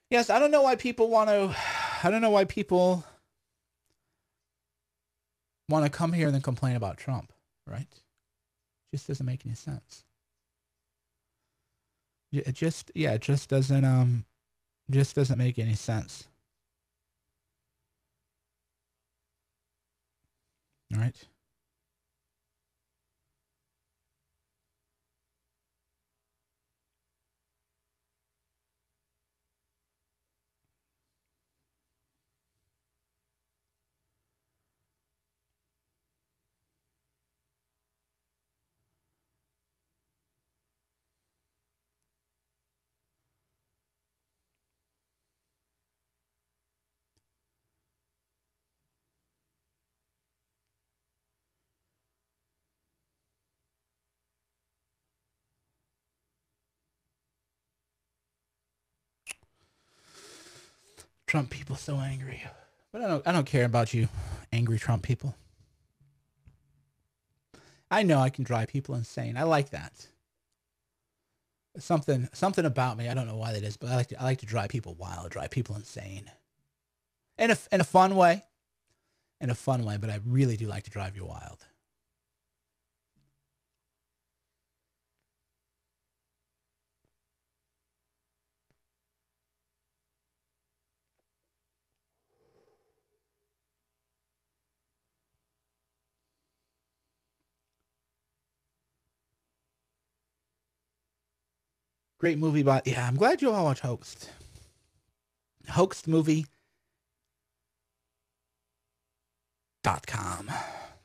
Yes, I don't know why people want to come here and then complain about Trump, right? It just doesn't make any sense. It just doesn't make any sense. All right. Trump people so angry. But I don't care about you angry Trump people. I know I can drive people insane. I like that. Something about me. I don't know why that is, but I like to drive people wild, drive people insane. In a fun way. In a fun way, but I really do like to drive you wild. Great movie, but yeah, I'm glad you all watch Hoaxed. Hoaxed movie.com.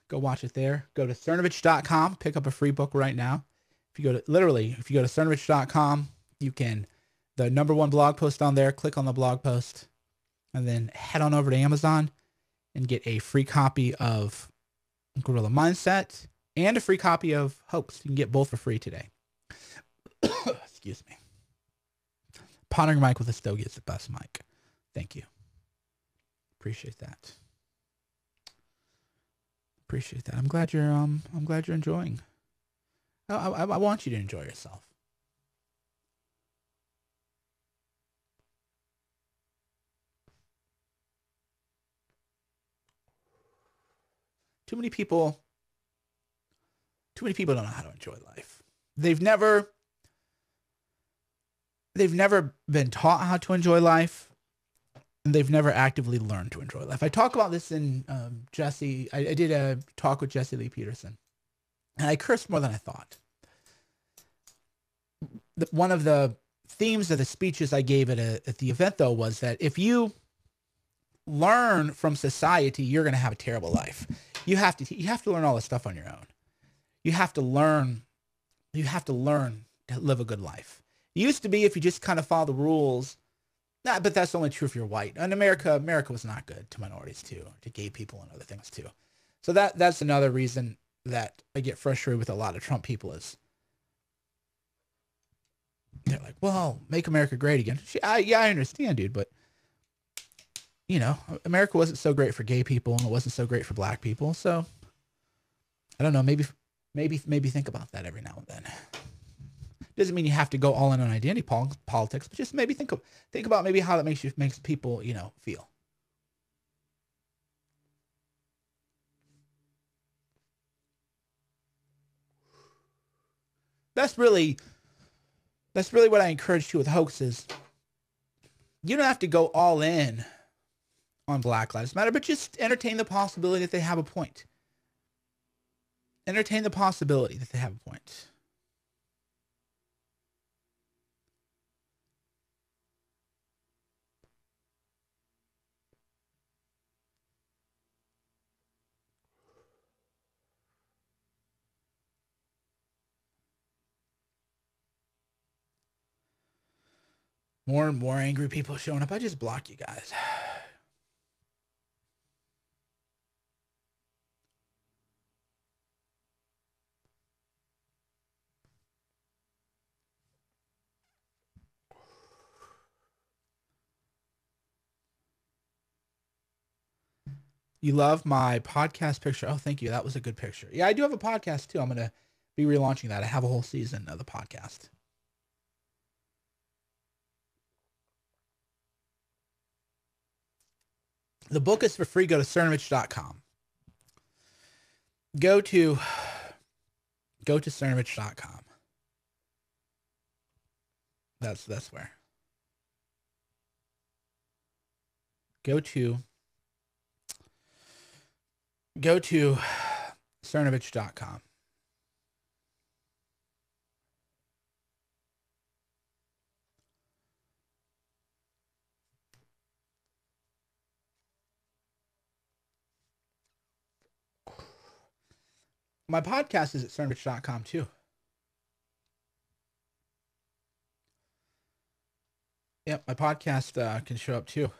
Go watch it there. Go to Cernovich.com. Pick up a free book right now. If you go to Cernovich.com, you can, the #1 blog post on there, click on the blog post, and then head on over to Amazon and get a free copy of Gorilla Mindset and a free copy of Hoax. You can get both for free today. Excuse me. Pondering mic with a stogie is the best mic. Thank you. Appreciate that. Appreciate that. I'm glad you're enjoying. I want you to enjoy yourself. Too many people don't know how to enjoy life. They've never been taught how to enjoy life, and they've never actively learned to enjoy life. I talk about this in Jesse. I did a talk with Jesse Lee Peterson, and I cursed more than I thought. One of the themes of the speeches I gave at the event, though, was that if you learn from society, you're going to have a terrible life. You have to learn all this stuff on your own. You have to learn You have to learn to live a good life. It used to be if you just kind of follow the rules. Nah, but that's only true if you're white. In America, America was not good to minorities too, to gay people and other things too. So that's another reason that I get frustrated with a lot of Trump people is they're like, well, make America great again. Yeah, I understand, dude, but you know, America wasn't so great for gay people and it wasn't so great for black people. So I don't know, maybe think about that every now and then. Doesn't mean you have to go all in on identity politics, but just maybe think about maybe how that makes people, you know, feel. That's really what I encourage you with hoaxes. You don't have to go all in on Black Lives Matter, but just entertain the possibility that they have a point. Entertain the possibility that they have a point. More and more angry people showing up. I just block you guys. You love my podcast picture. Oh, thank you. That was a good picture. Yeah, I do have a podcast too. I'm going to be relaunching that. I have a whole season of the podcast. The book is for free. Go to Cernovich.com. Go to Cernovich.com. That's where. Go to Cernovich.com. My podcast is at Cernovich.com too. Yep, my podcast can show up too.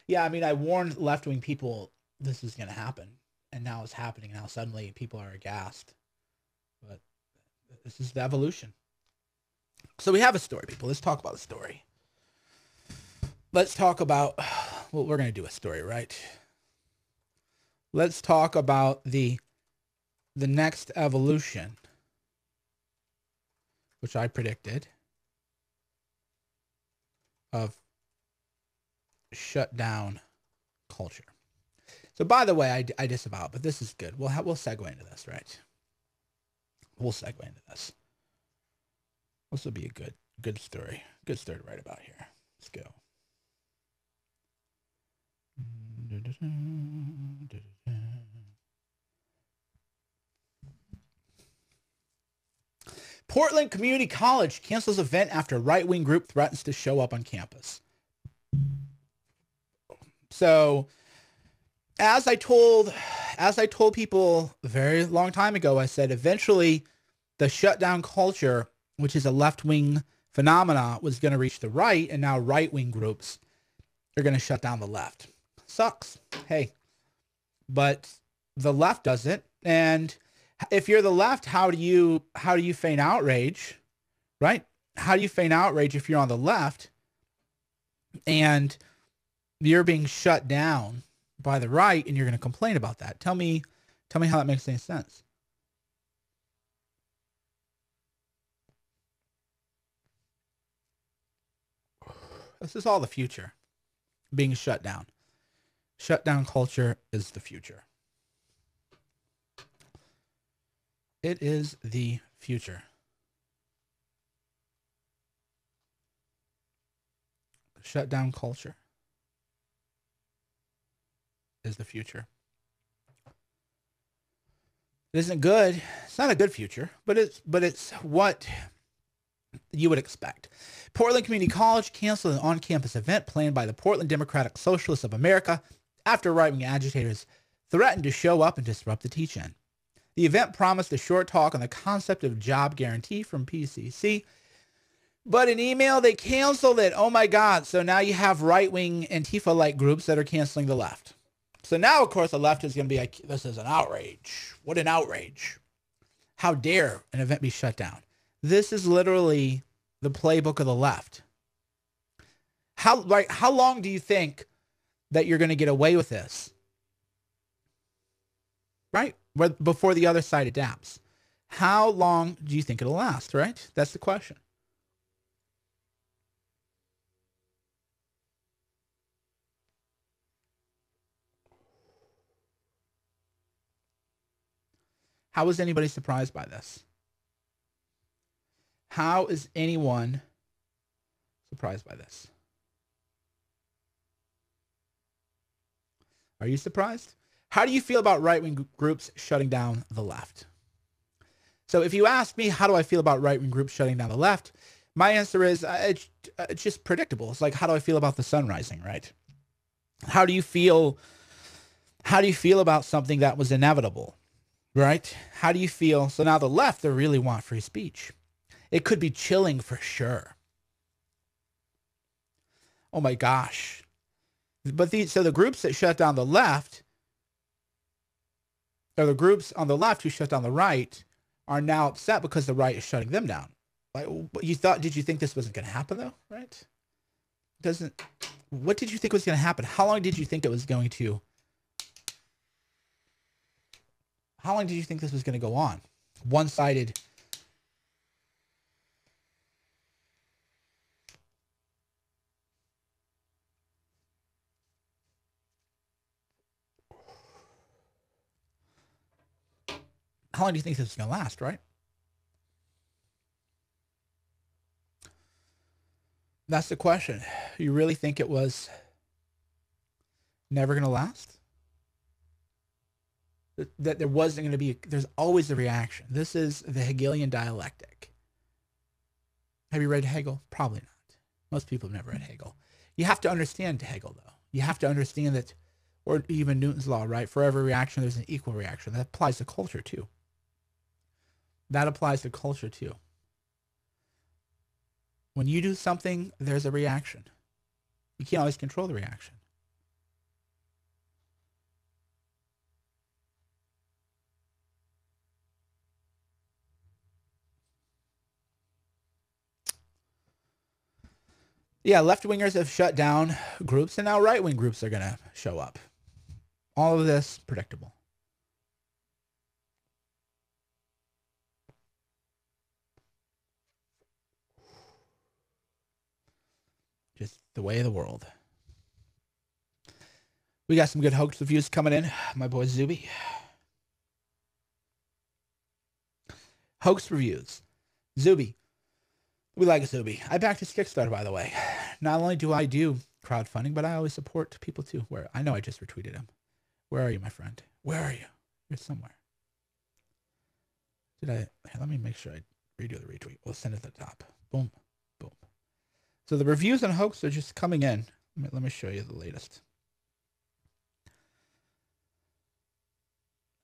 Yeah, I mean, I warned left-wing people this is going to happen, and now it's happening. Now suddenly people are aghast. But this is the evolution. So we have a story, people. Let's talk about the story. Let's talk about, well, we're going to do a story, right? Let's talk about the next evolution, which I predicted, of shut down culture. So by the way, I disavow it, but this is good. We'll segue into this, right? We'll segue into this. This will be a good story. Good story to write about here. Let's go. Portland Community College cancels event after right-wing group threatens to show up on campus. So, as I told people a very long time ago, I said eventually the shutdown culture, which is a left-wing phenomena, was going to reach the right, and now right-wing groups are going to shut down the left. Sucks. Hey, but the left does it, and if you're the left, how do you feign outrage, right? How do you feign outrage if you're on the left and you're being shut down by the right and you're going to complain about that? Tell me how that makes any sense. This is all the future being shut down. Shutdown culture is the future. It is the future. Shutdown culture is the future. It isn't good. It's not a good future, but it's what you would expect. Portland Community College canceled an on-campus event planned by the Portland Democratic Socialists of America after right-wing agitators threatened to show up and disrupt the teach-in. The event promised a short talk on the concept of job guarantee from PCC, but in email they canceled it. Oh my God. So now you have right-wing Antifa-like groups that are canceling the left. So now, of course, the left is going to be like, this is an outrage. What an outrage. How dare an event be shut down? This is literally the playbook of the left. How long do you think that you're going to get away with this? Right? Before the other side adapts. How long do you think it'll last, right? That's the question. How is anybody surprised by this? How is anyone surprised by this? Are you surprised? How do you feel about right-wing groups shutting down the left? So if you ask me, how do I feel about right-wing groups shutting down the left? My answer is, it's just predictable. It's like, how do I feel about the sun rising, right? How do you feel about something that was inevitable, right? How do you feel? So now the left, they really want free speech. It could be chilling for sure. Oh my gosh. But so the groups that shut down the left, or the groups on the left who shut down the right, are now upset because the right is shutting them down. Like, did you think this wasn't going to happen though? Right? What did you think was going to happen? How long did you think this was going to go on? One-sided. How long do you think this is going to last, right? That's the question. You really think it was never going to last? That there wasn't going to be, there's always a reaction. This is the Hegelian dialectic. Have you read Hegel? Probably not. Most people have never read Hegel. You have to understand Hegel, though. You have to understand that, or even Newton's law, right? For every reaction, there's an equal reaction. That applies to culture, too. That applies to culture, too. When you do something, there's a reaction. You can't always control the reaction. Yeah, left-wingers have shut down groups, and now right-wing groups are going to show up. All of this, predictable. Just the way of the world. We got some good hoax reviews coming in. My boy Zuby. Hoax reviews. Zuby. We like Zuby. I backed his Kickstarter, by the way. Not only do I do crowdfunding, but I always support people too. Where I know I just retweeted him. Where are you, my friend? Where are you? You're somewhere. Let me make sure I redo the retweet. We'll send it to the top. Boom. Boom. So the reviews on hoax are just coming in. Let me show you the latest.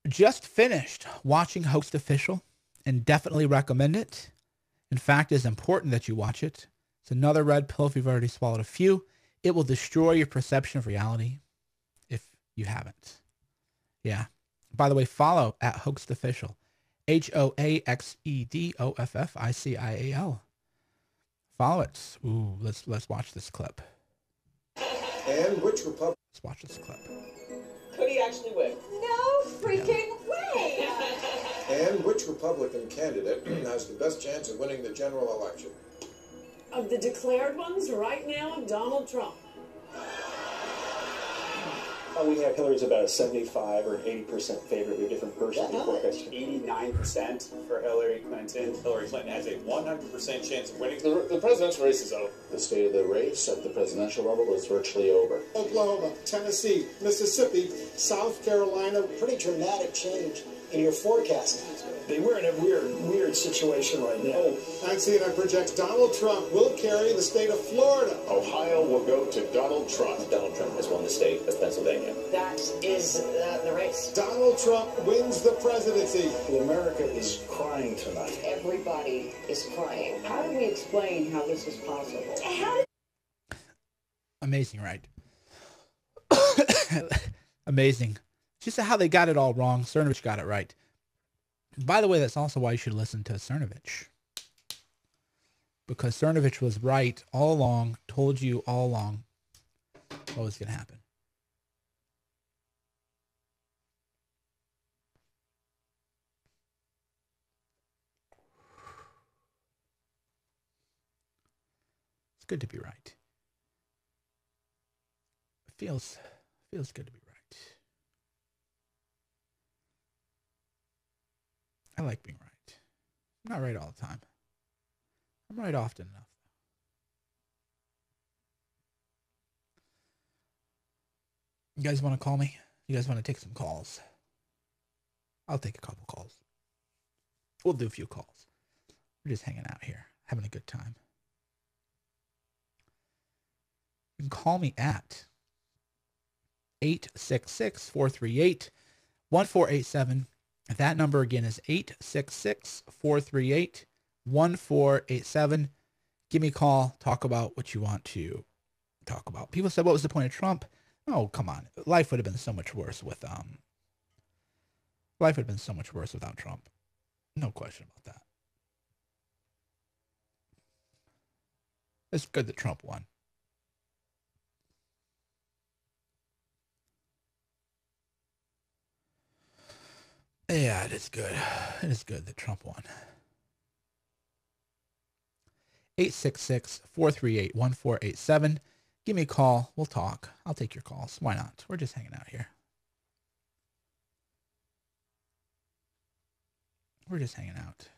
Just finished watching Hoaxed Official and definitely recommend it. In fact, it's important that you watch it. It's another red pill if you've already swallowed a few. It will destroy your perception of reality if you haven't. Yeah. By the way, follow at Hoaxed Official. HOAXEDOFFICIAL. Follow it. Ooh, let's watch this clip. And which Republican? Let's watch this clip. Could he actually win? No freaking way! And which Republican candidate has the best chance of winning the general election? Of the declared ones, right now, Donald Trump. We have Hillary's about a 75 or an 80% favorite. We have different versions of forecast. 89% for Hillary Clinton. Hillary Clinton has a 100% chance of winning. The presidential race is over. The state of the race at the presidential level is virtually over. Oklahoma, Tennessee, Mississippi, South Carolina. Pretty dramatic change. in your forecast. We're in a weird situation right now. Oh, and CNN projects Donald Trump will carry the state of Florida. Ohio will go to Donald Trump. Donald Trump has won the state of Pennsylvania. That is the race. Donald Trump wins the presidency. America is crying tonight. Everybody is crying. How do we explain how this is possible? Amazing, right? Amazing. Just how they got it all wrong. Cernovich got it right. By the way, that's also why you should listen to Cernovich. Because Cernovich was right all along, told you all along what was going to happen. It's good to be right. It feels good to be right. I like being right. I'm not right all the time. I'm right often enough. You guys want to call me? You guys want to take some calls? I'll take a couple calls. We'll do a few calls. We're just hanging out here, having a good time. You can call me at 866-438-1487. That number again is 866-438-1487. Give me a call. Talk about what you want to talk about. People said, what was the point of Trump? Oh, come on. Life would have been so much worse without Trump. No question about that. It's good that Trump won. Yeah, it is good. It is good that Trump won. 866-438-1487. Give me a call. We'll talk. I'll take your calls. Why not? We're just hanging out here. We're just hanging out.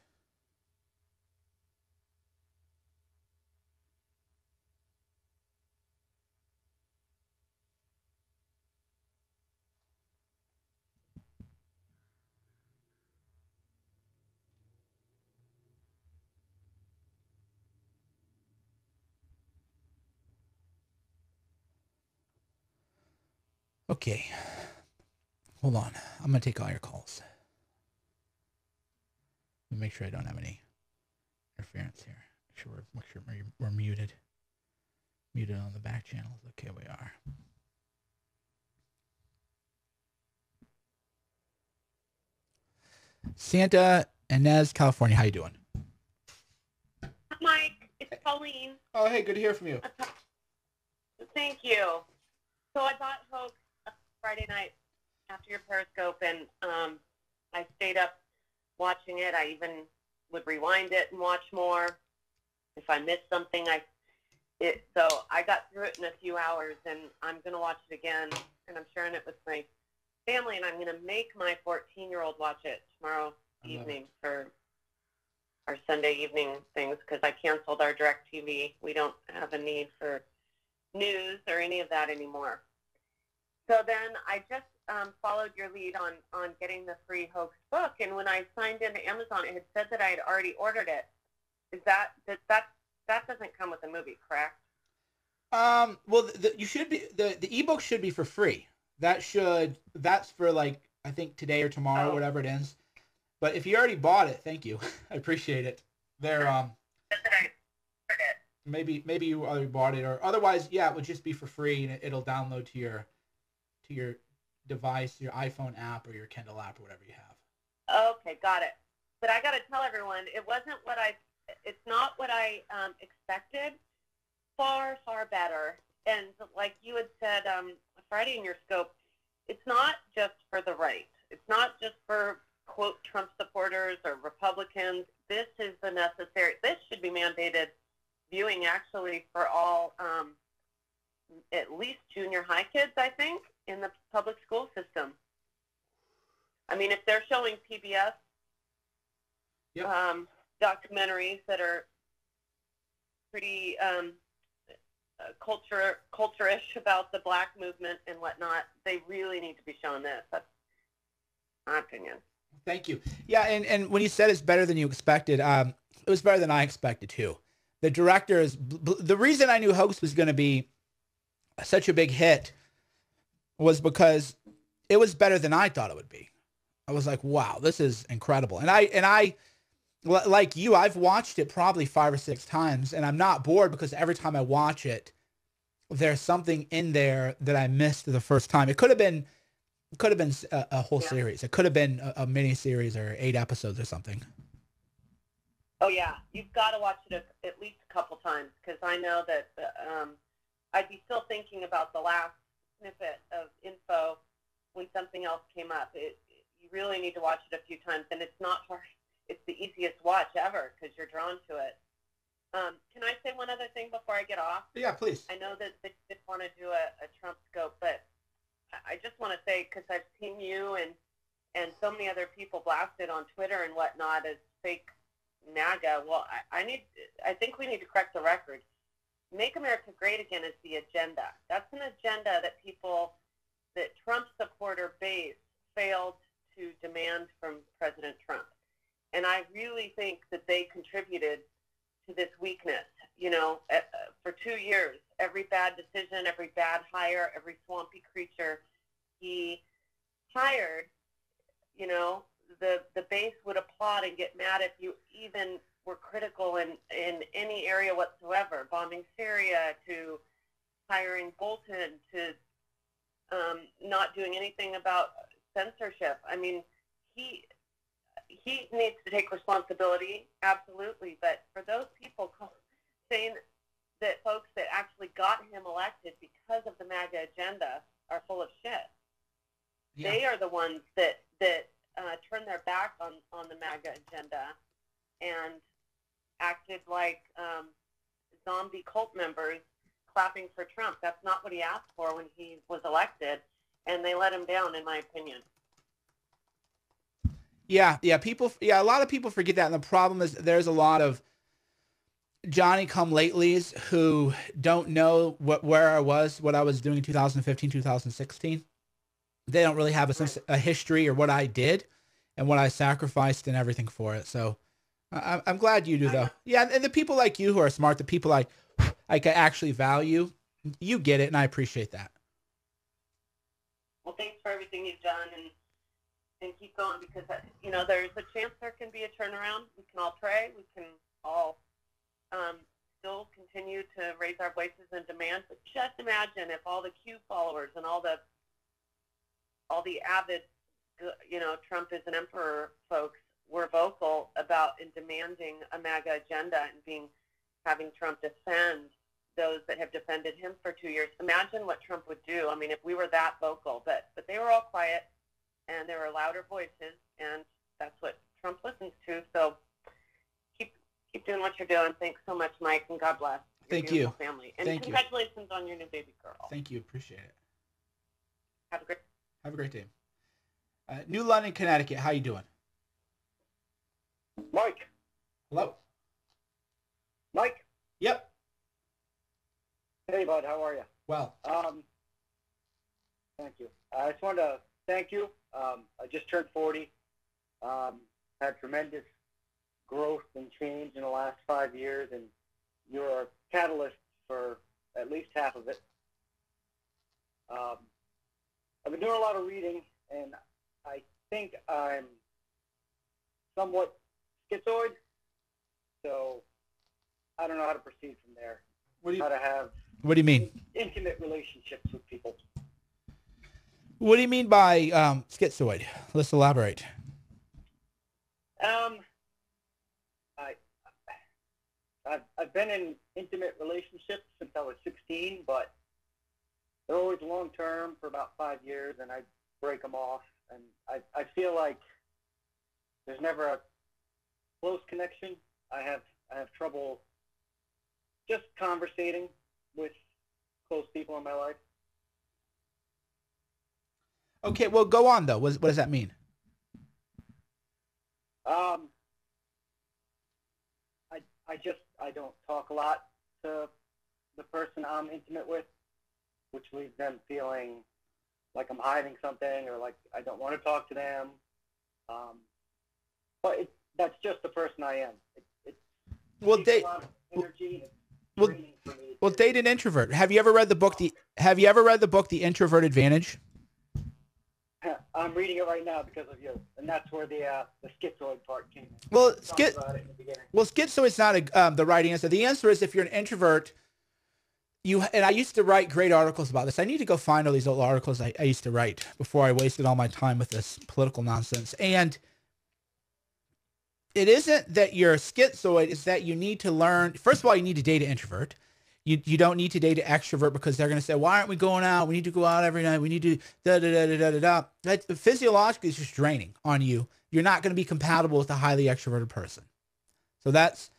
Okay. Hold on. I'm going to take all your calls. Let me make sure I don't have any interference here. Make sure we're muted. Muted on the back channels. Okay, we are. Santa Ynez, California. How you doing? Mike, it's Pauline. Oh, hey, good to hear from you. Thank you. So I bought Hoax Friday night after your Periscope, and I stayed up watching it. I even would rewind it and watch more. If I missed something, so I got through it in a few hours, and I'm going to watch it again, and I'm sharing it with my family, and I'm going to make my 14-year-old watch it tomorrow evening for our Sunday evening things, because I canceled our DirecTV. We don't have a need for news or any of that anymore. So then I just followed your lead on getting the free Hoax book, and when I signed into Amazon, it had said that I had already ordered it. Is that doesn't come with the movie, correct? Well, you should be the ebook should be for free. That's for like I think today or tomorrow, whatever it is. But if you already bought it, thank you. I appreciate it. Maybe you already bought it, or otherwise, yeah, it would just be for free, and it'll download to your device, your iPhone app or your Kindle app or whatever you have. Okay, got it. But I got to tell everyone, it's not what I expected. Far, far better. And like you had said Friday in your scope, it's not just for the right. It's not just for, quote, Trump supporters or Republicans. This should be mandated viewing actually for all at least junior high kids, I think, in the public school system. I mean, if they're showing PBS documentaries that are pretty culture-ish about the black movement and whatnot, they really need to be shown this. That's my opinion. Thank you. Yeah, and when you said it's better than you expected, it was better than I expected too. The director is the reason I knew Hoax was going to be such a big hit was because it was better than I thought it would be. I was like, wow, this is incredible. And I like you, I've watched it probably 5 or 6 times, and I'm not bored because every time I watch it, there's something in there that I missed the first time. It could have been a whole series. It could have been a mini series or 8 episodes or something. Oh yeah, you've got to watch it at least a couple times because I know that I'd be still thinking about the last snippet of info when something else came up. You really need to watch it a few times, and it's not hard. It's the easiest watch ever because you're drawn to it. Can I say one other thing before I get off? Yeah, please. I know that they didn't want to do a Trump scope, but I just want to say, because I've seen you and so many other people blasted on Twitter and whatnot as fake MAGA. Well, I think we need to correct the record. Make America Great Again is the agenda. That's an agenda that Trump supporter base failed to demand from President Trump. And I really think that they contributed to this weakness. You know, for 2 years, every bad decision, every bad hire, every swampy creature he hired, you know, the base would applaud and get mad if you even were critical in any area whatsoever, bombing Syria to hiring Bolton to not doing anything about censorship. I mean, he needs to take responsibility, absolutely, but for those people saying that folks that actually got him elected because of the MAGA agenda are full of shit. Yeah. They are the ones that turned their back on the MAGA agenda and acted like zombie cult members clapping for Trump. That's not what he asked for when he was elected, and they let him down, in my opinion. Yeah, a lot of people forget that, and the problem is there's a lot of Johnny-come-latelys who don't know what I was doing in 2015, 2016. They don't really have a history or what I did and what I sacrificed and everything for it. So I'm glad you do, though. Yeah, and the people like you who are smart, the people I actually value, you get it, and I appreciate that. Well, thanks for everything you've done, and keep going, because, you know, there's a chance there can be a turnaround. We can all pray. We can all still continue to raise our voices and demand. But just imagine if all the Q followers and all the avid, you know, Trump is an emperor folks were vocal about and demanding a MAGA agenda and having Trump defend those that have defended him for 2 years. Imagine what Trump would do. I mean, if we were that vocal, but they were all quiet and there were louder voices, and that's what Trump listens to. So keep doing what you're doing. Thanks so much, Mike, and God bless your Thank you, family. And Thank congratulations on your new baby girl. Thank you, appreciate it. Have a great day. New London, Connecticut. How you doing? Mike. Hello. Mike. Yep. Hey, bud. How are you? Well. Thank you. I just wanted to thank you. I just turned 40. Had tremendous growth and change in the last 5 years, and you're a catalyst for at least half of it. I've been doing a lot of reading, and I think I'm somewhat schizoid, so I don't know how to proceed from there. What do you mean? Intimate relationships with people. What do you mean by schizoid? Let's elaborate. I've been in intimate relationships since I was 16, but they're always long term for about 5 years, and I break them off. And I feel like there's never a close connection. I have trouble just conversating with close people in my life. Okay, well, go on though. What does that mean? I don't talk a lot to the person I'm intimate with, which leaves them feeling like I'm hiding something or like I don't want to talk to them. But that's just the person I am. It Well, takes a lot of energy. And it's draining for me. Well, date an introvert. Have you ever read the book The Introvert Advantage? I'm reading it right now because of you, and that's where the schizoid part came in. Well, Talked about it in the beginning. schizoid's not the right answer. The answer is if you're an introvert, and I used to write great articles about this. I need to go find all these old articles I used to write before I wasted all my time with this political nonsense. And it isn't that you're a schizoid, it's that you need to learn. First of all, you need to date an introvert. You don't need to date an extrovert because they're going to say, why aren't we going out? We need to go out every night. We need to da-da-da-da-da-da. That physiologically is just draining on you. You're not going to be compatible with a highly extroverted person. So that's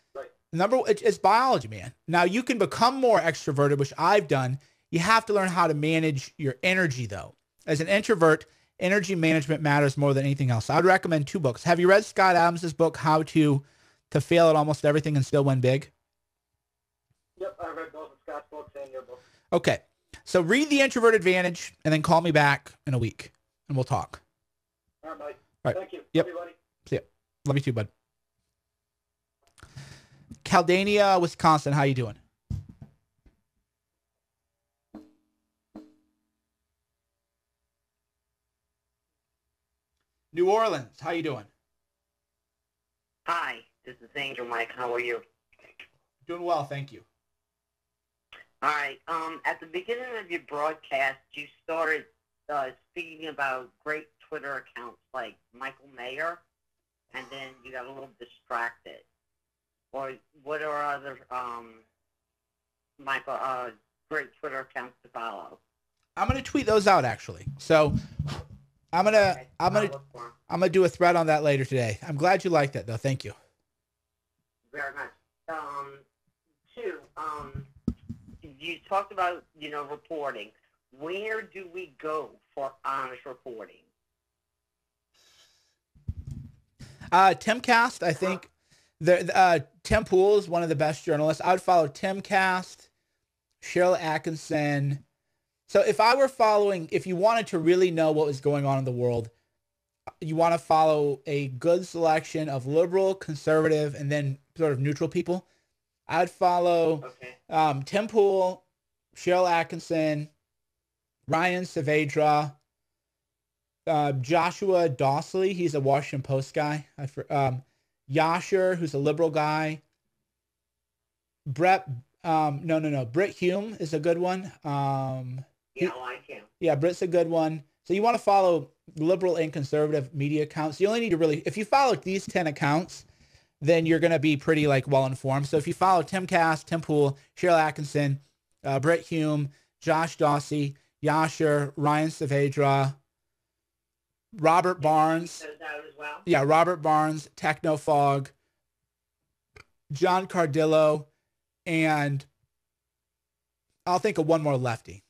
it's biology, man. Now you can become more extroverted, which I've done. You have to learn how to manage your energy though. As an introvert, energy management matters more than anything else. I would recommend 2 books. Have you read Scott Adams' book, How to Fail at Almost Everything and Still Win Big? Yep, I read both of Scott's books and your book. Okay. So read The Introvert Advantage and then call me back in a week and we'll talk. All right, Mike. All right. Thank you. Yep. Everybody. See ya. Love you too, bud. Caldania, Wisconsin. How you doing? New Orleans. How you doing? Hi, this is Angel Mike. How are you? Doing well, thank you. All right. At the beginning of your broadcast, you started speaking about great Twitter accounts like Michael Mayer, and then you got a little distracted. Or what are other great Twitter accounts to follow? I'm gonna tweet those out actually. So I'm gonna do a thread on that later today. I'm glad you liked that though. Thank you. Very much. Two, you talked about, reporting. Where do we go for honest reporting? Timcast, I think. Tim Pool is one of the best journalists. I would follow Timcast, Cheryl Atkinson. So if you wanted to really know what was going on in the world, you want to follow a good selection of liberal, conservative, and then sort of neutral people. I'd follow Tim Pool, Cheryl Atkinson, Ryan Saavedra, Joshua Dawsley. He's a Washington Post guy. Yasher, who's a liberal guy. Britt Hume is a good one. I like him. Yeah, Britt's a good one. So you want to follow liberal and conservative media accounts. You only need to if you follow these 10 accounts, then you're going to be pretty well informed. So if you follow Timcast, Tim Pool, Cheryl Atkinson, Britt Hume, Josh Dawsey, Yasher, Ryan Saavedra, Robert Barnes. Yeah, Robert Barnes, Technofog, John Cardillo, and I'll think of one more lefty.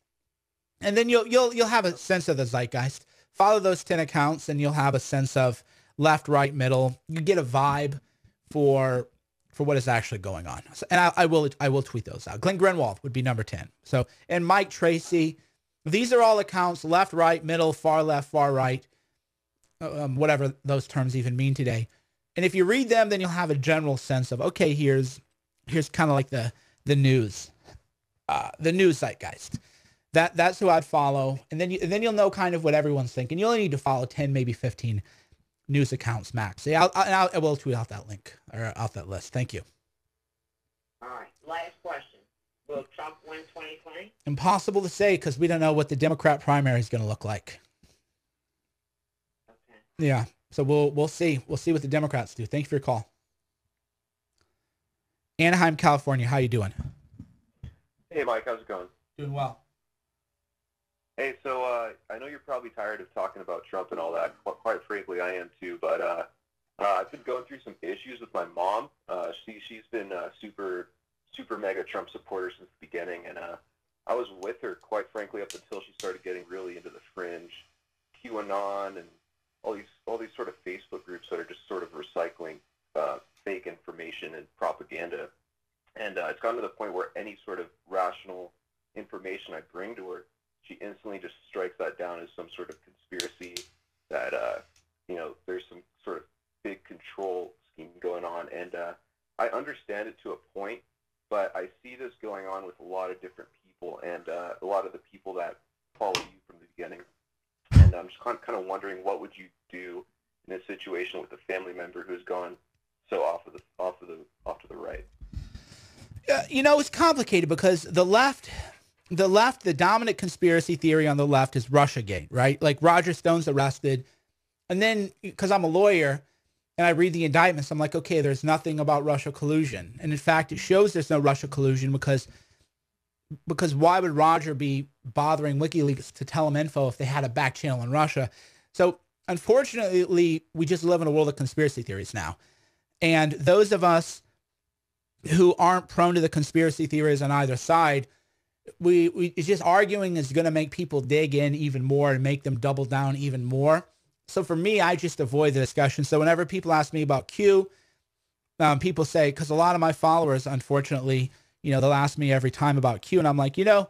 And then you'll have a sense of the zeitgeist. Follow those 10 accounts and you'll have a sense of left, right, middle. You get a vibe for what is actually going on. So, and I will tweet those out. Glenn Greenwald would be number 10. So, and Mike Tracy. These are all accounts, left, right, middle, far left, far right, whatever those terms even mean today. And if you read them, then you'll have a general sense of, okay, here's kind of like the news zeitgeist. That's who I'd follow. And then you'll know kind of what everyone's thinking. You only need to follow 10, maybe 15 news accounts max. Yeah, I will tweet out that link or out that list. Thank you. All right. Last question. Will Trump win 2020? Impossible to say because we don't know what the Democrat primary is going to look like. Okay. Yeah. So we'll see. We'll see what the Democrats do. Thank you for your call. Anaheim, California. How you doing? Hey, Mike. How's it going? Doing well. Hey, so I know you're probably tired of talking about Trump and all that. Quite frankly, I am too. But I've been going through some issues with my mom. She's been super mega Trump supporter since the beginning, and I was with her quite frankly up until she started getting really into the fringe, QAnon, and all these sort of Facebook groups that are just sort of recycling fake information and propaganda. And it's gotten to the point where any sort of rational information I bring to her, she instantly just strikes that down as some sort of conspiracy that, there's control scheme going on, and I understand it to a point, but I see this going on with a lot of different people, and a lot of the people that follow you from the beginning. And I'm just kind of wondering, what would you do in a situation with a family member who's gone so off to the right? You know, it's complicated because the dominant conspiracy theory on the left is Russiagate, right? Like Roger Stone's arrested. And then, because I'm a lawyer and I read the indictments, I'm like, okay, there's nothing about Russia collusion. And in fact, it shows there's no Russia collusion because why would Roger be bothering WikiLeaks to tell him info if they had a back channel in Russia? So unfortunately, we just live in a world of conspiracy theories now. And those of us who aren't prone to the conspiracy theories on either side, it's just arguing is going to make people dig in even more and make them double down even more. So for me, I just avoid the discussion. So whenever people ask me about Q, people say, because a lot of my followers, unfortunately, you know, they'll ask me every time about Q, and I'm like, you know,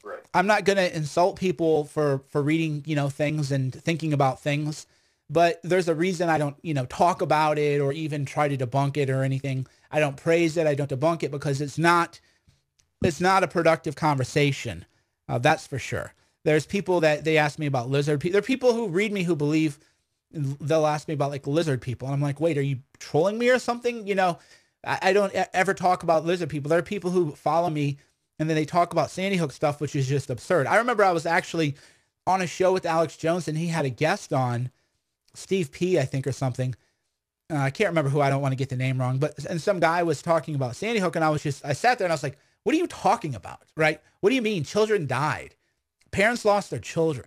right. I'm not going to insult people for reading, you know, things and thinking about things, but there's a reason I don't, you know, talk about it or even try to debunk it or anything. I don't praise it. I don't debunk it because it's not a productive conversation. That's for sure. There's people that they ask me about lizard people. There are people who read me who believe they'll ask me about like lizard people. And I'm like, wait, are you trolling me or something? You know, I don't ever talk about lizard people. There are people who follow me and then they talk about Sandy Hook stuff, which is just absurd. I remember I was actually on a show with Alex Jones and he had a guest on, Steve P, I think, or something. I can't remember who, I don't want to get the name wrong, and some guy was talking about Sandy Hook and I sat there and I was like, what are you talking about? Right? What do you mean? Children died. Parents lost their children.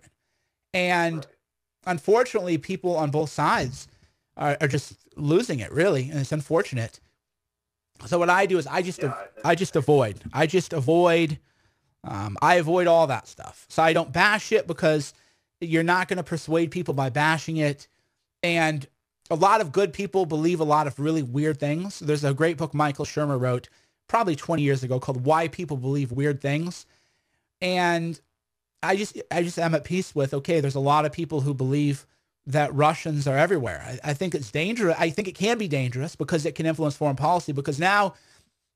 And unfortunately, people on both sides are just losing it, really. And it's unfortunate. So what I do is I avoid all that stuff. So I don't bash it because you're not going to persuade people by bashing it. And a lot of good people believe a lot of really weird things. There's a great book Michael Shermer wrote probably 20 years ago called Why People Believe Weird Things. And I just am at peace with, okay, there's a lot of people who believe that Russians are everywhere. I think it's dangerous. I think it can be dangerous because it can influence foreign policy, because now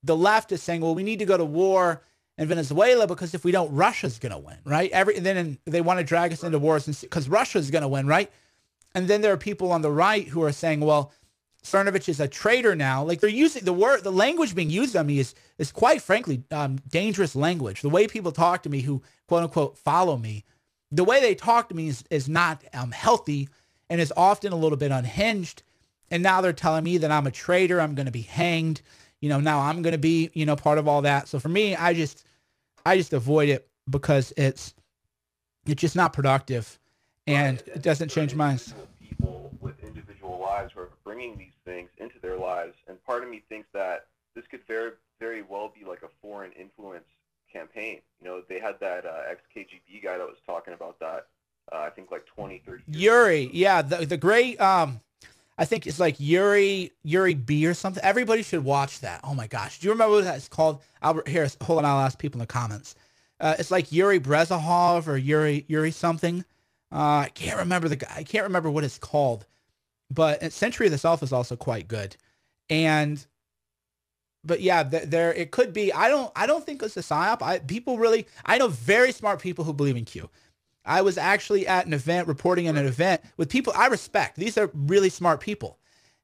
the left is saying, well, we need to go to war in Venezuela because if we don't, Russia's going to win, right? Then they want to drag us into wars because Russia's going to win, right? And then there are people on the right who are saying, well, Cernovich is a traitor now. Like they're using the language being used on me is quite frankly dangerous language. The way people talk to me who quote unquote follow me, the way they talk to me is not healthy and is often a little bit unhinged. And now they're telling me that I'm a traitor. I'm going to be hanged. You know, now I'm going to be, you know, part of all that. So for me, I just avoid it because it's just not productive and it doesn't change minds. People with individual lives who are bringing these things into their lives, and part of me thinks that this could very, very well be like a foreign influence campaign. You know, they had that ex-KGB guy that was talking about that, I think like 20, 30 years Yuri, ago. yeah, the great, I think it's like Yuri B or something. Everybody should watch that. Oh my gosh. Do you remember what that's called? Here, hold on, I'll ask people in the comments. It's like Yuri Brezahov or Yuri something. I can't remember the guy. I can't remember what it's called. But Century of the Self is also quite good. But yeah, there it could be. I don't think it's a psyop. I know very smart people who believe in Q. I was actually at an event, reporting on an event with people I respect. These are really smart people.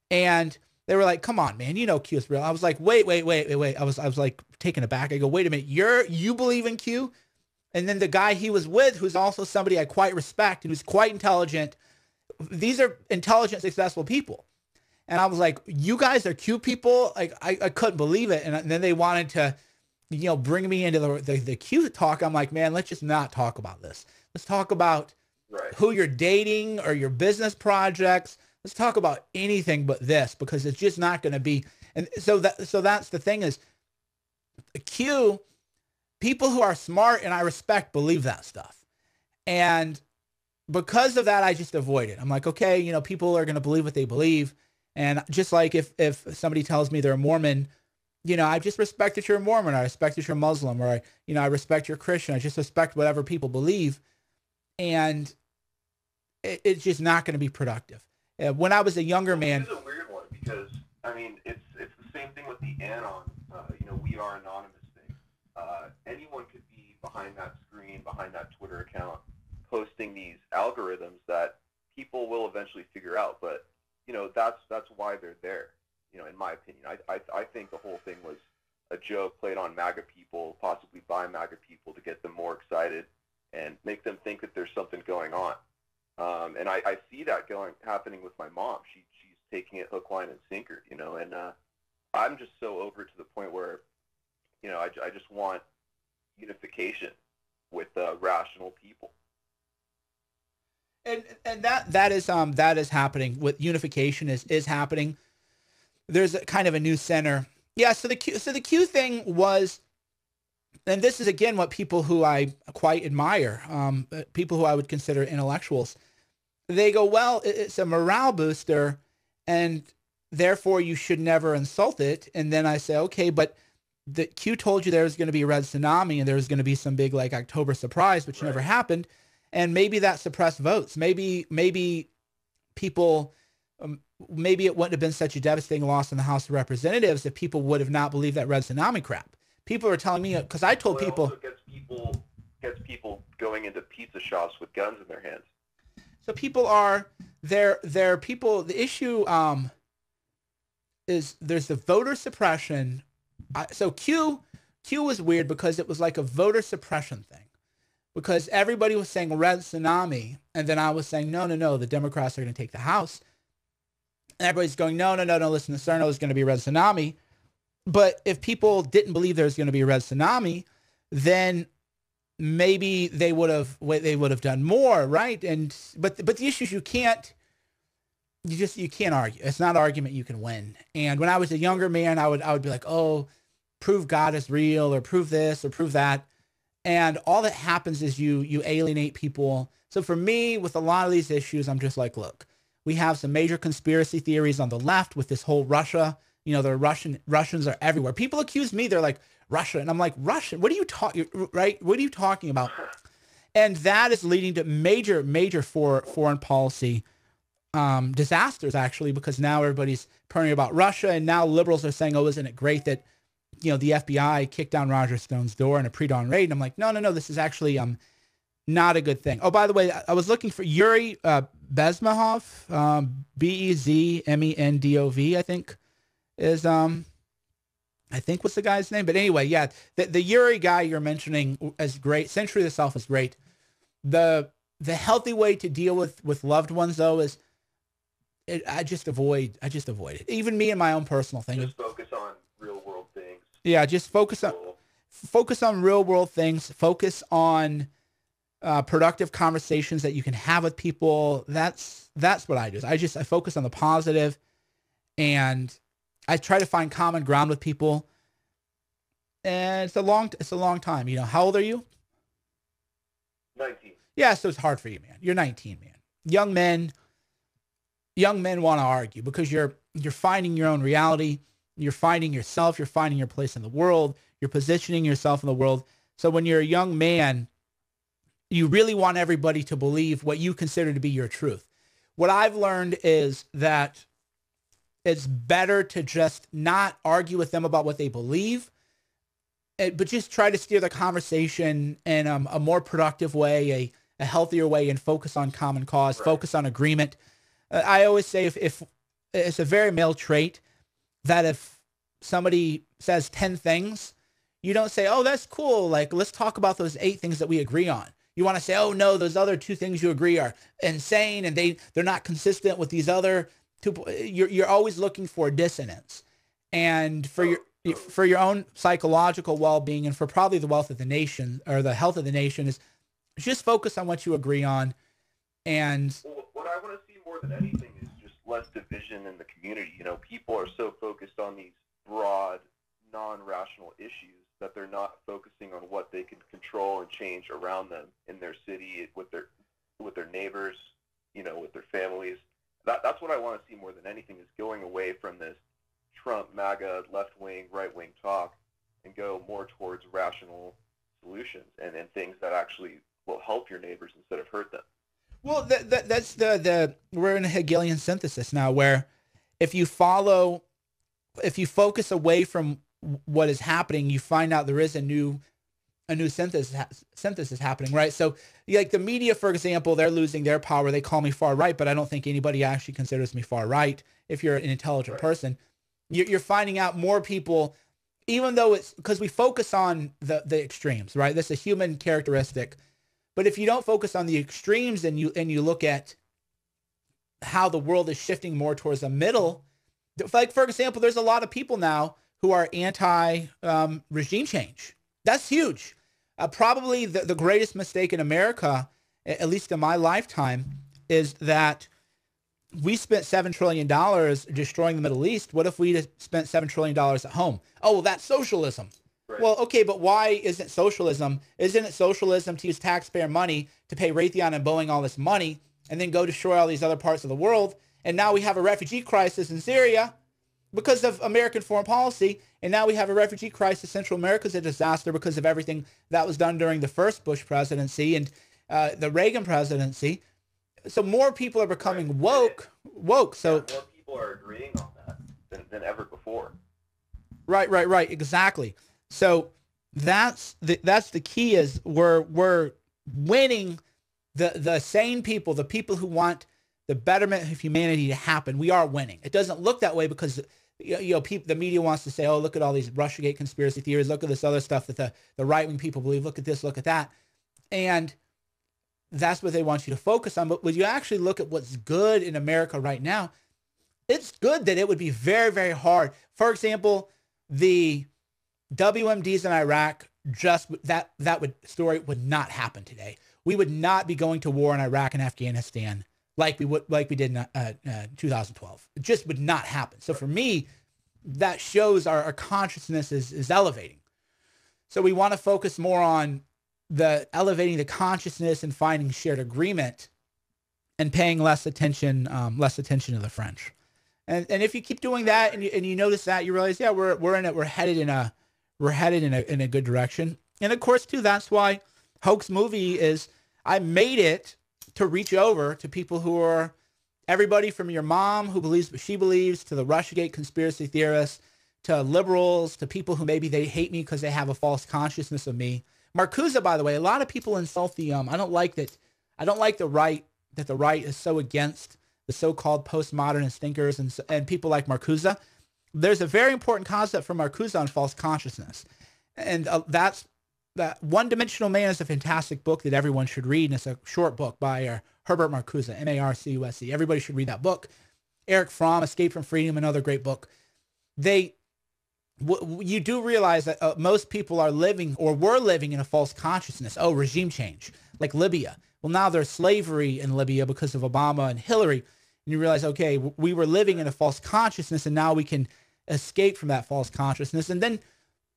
And they were like, come on, man, you know Q is real. I was like, wait. I was like taken aback. I go, wait a minute, you believe in Q? And then the guy he was with, who's also somebody I quite respect and who's quite intelligent, these are intelligent, successful people. And I was like, you guys are Q people? Like, I couldn't believe it. And then they wanted to, you know, bring me into the Q talk. I'm like, man, let's just not talk about this. Let's talk about who you're dating or your business projects. Let's talk about anything but this, because it's just not going to be. And so that's the thing is, Q, people who are smart and I respect believe that stuff. And because of that, I just avoid it. I'm like, okay, you know, people are going to believe what they believe. And just like if somebody tells me they're a Mormon, you know, I just respect that you're a Mormon. I respect that you're Muslim, or I respect you're Christian. I just respect whatever people believe. And it's just not going to be productive. When I was a younger man, This is a weird one because I mean it's the same thing with the anon, we are anonymous thing. Anyone could be behind that screen, behind that Twitter account, posting these algorithms that people will eventually figure out. But that's why they're there. In my opinion, I think the whole thing was a joke played on MAGA people, possibly by MAGA people, to get them more excited and make them think that there's something going on. And I see that happening with my mom. She's taking it hook, line, and sinker, and I'm just so over it to the point where, I just want unification with rational people. And that is happening. With unification is happening. There's a kind of a new center. Yeah. So the Q thing was, and this is again what people who I quite admire, people who I would consider intellectuals, they go, well, it's a morale booster, and therefore you should never insult it. And then I say, okay, but the Q told you there was going to be a red tsunami and there was going to be some big like October surprise, which never happened. And maybe that suppressed votes. Maybe people, maybe it wouldn't have been such a devastating loss in the House of Representatives if people would have not believed that red tsunami crap. People are telling me, because I told people. It also gets people going into pizza shops with guns in their hands. So people are, they're people, the issue is there's the voter suppression. So Q was weird because it was like a voter suppression thing. Because everybody was saying red tsunami, and then I was saying, no, the Democrats are going to take the House. And everybody's going, no, listen, the Cerno is going to be a red tsunami. But if people didn't believe there was going to be a red tsunami, then maybe they would have done more, right? And but the issue is you can't argue. It's not an argument you can win. And when I was a younger man, I would be like, oh, prove God is real, or prove this, or prove that. And all that happens is you alienate people. So for me, with a lot of these issues, I'm just like, look, we have some major conspiracy theories on the left with this whole Russia. The Russians are everywhere. People accuse me, they're like, Russia. And I'm like, Russian? What are you talking, right? What are you talking about? And that is leading to major foreign policy disasters, actually, because now everybody's praying about Russia. And now liberals are saying, oh, isn't it great that, the FBI kicked down Roger Stone's door in a pre-dawn raid? And I'm like, no, this is actually not a good thing. Oh, by the way, I was looking for Yuri Bezmenov, Bezmendov, I think is I think what's the guy's name. But anyway, yeah, the Yuri guy you're mentioning is great. Century of the Self is great. The healthy way to deal with loved ones, though, is I just avoid it. Even me in my own personal thing. Just focus on real world things. Yeah, just focus on real world things. Focus on productive conversations that you can have with people. That's what I do. I focus on the positive, and I try to find common ground with people. And it's a long time. How old are you? 19. Yeah, so it's hard for you, man. You're 19, man. Young men want to argue because you're finding your own reality. You're finding yourself. You're finding your place in the world. You're positioning yourself in the world. So when you're a young man, you really want everybody to believe what you consider to be your truth. What I've learned is that it's better to just not argue with them about what they believe, but just try to steer the conversation in a more productive way, a healthier way, and focus on common cause, focus on agreement. I always say if it's a very male trait that if somebody says 10 things, you don't say, oh, that's cool. Like, let's talk about those 8 things that we agree on. You want to say, oh, no, those other 2 things you agree are insane and they're not consistent with these other 2. You're always looking for dissonance. And for your own psychological well-being and for probably the wealth of the nation or the health of the nation is just focus on what you agree on. And what I want to see more than anything is just less division in the community. People are so focused on these broad, non-rational issues that they're not focusing on what they can control and change around them in their city, with their neighbors, with their families. That's what I want to see more than anything, is going away from this Trump, MAGA, left-wing, right-wing talk and go more towards rational solutions and things that actually will help your neighbors instead of hurt them. Well, that's we're in a Hegelian synthesis now, where if you focus away from what is happening, you find out there is a new synthesis happening, right? So like the media, for example, they're losing their power. They call me far right, but I don't think anybody actually considers me far right. If you're an intelligent person, you're finding out more people, even though it's because we focus on the extremes, right? That's a human characteristic. But if you don't focus on the extremes and you look at how the world is shifting more towards the middle, like for example, there's a lot of people now who are anti regime change. That's huge. Probably the greatest mistake in America, at least in my lifetime, is that we spent $7 trillion destroying the Middle East. What if we just spent $7 trillion at home? Oh, well, that's socialism. Right. Well, okay, but why isn't socialism? Isn't it socialism to use taxpayer money to pay Raytheon and Boeing all this money and then go destroy all these other parts of the world? And now we have a refugee crisis in Syria because of American foreign policy. And now we have a refugee crisis. Central America is a disaster because of everything that was done during the first Bush presidency and the Reagan presidency. So more people are becoming woke. So more people are agreeing on that than ever before. Right. Exactly. So that's the key is we're winning the sane people, the people who want the betterment of humanity to happen. We are winning. It doesn't look that way because the media wants to say, oh, look at all these Russiagate conspiracy theories. Look at this other stuff that the right-wing people believe. Look at this, look at that. And that's what they want you to focus on. But when you actually look at what's good in America right now, it's good that it would be very, very hard. For example, the WMDs in Iraq, just that story would not happen today. We would not be going to war in Iraq and Afghanistan like we did in 2012. It just would not happen. So for me, that shows our consciousness is elevating. So we want to focus more on the elevating the consciousness and finding shared agreement and paying less attention to the French. And if you keep doing that and you notice that, you realize, yeah, we're headed in a good direction. And of course too, that's why Hoax Movie is, I made it to reach over to people who are everybody from your mom who believes what she believes, to the Russiagate conspiracy theorists, to liberals, to people who maybe they hate me because they have a false consciousness of me. Marcuse, by the way, a lot of people insult the I don't like the right, that the right is so against the so-called postmodern stinkers and people like Marcuse. There's a very important concept from Marcuse on false consciousness. And that One Dimensional Man is a fantastic book that everyone should read. And it's a short book by Herbert Marcuse, Marcuse. Everybody should read that book. Eric Fromm, Escape from Freedom, another great book. You do realize that most people are living or were living in a false consciousness. Oh, regime change, like Libya. Well, now there's slavery in Libya because of Obama and Hillary. And you realize, okay, we were living in a false consciousness and now we can escape from that false consciousness. And then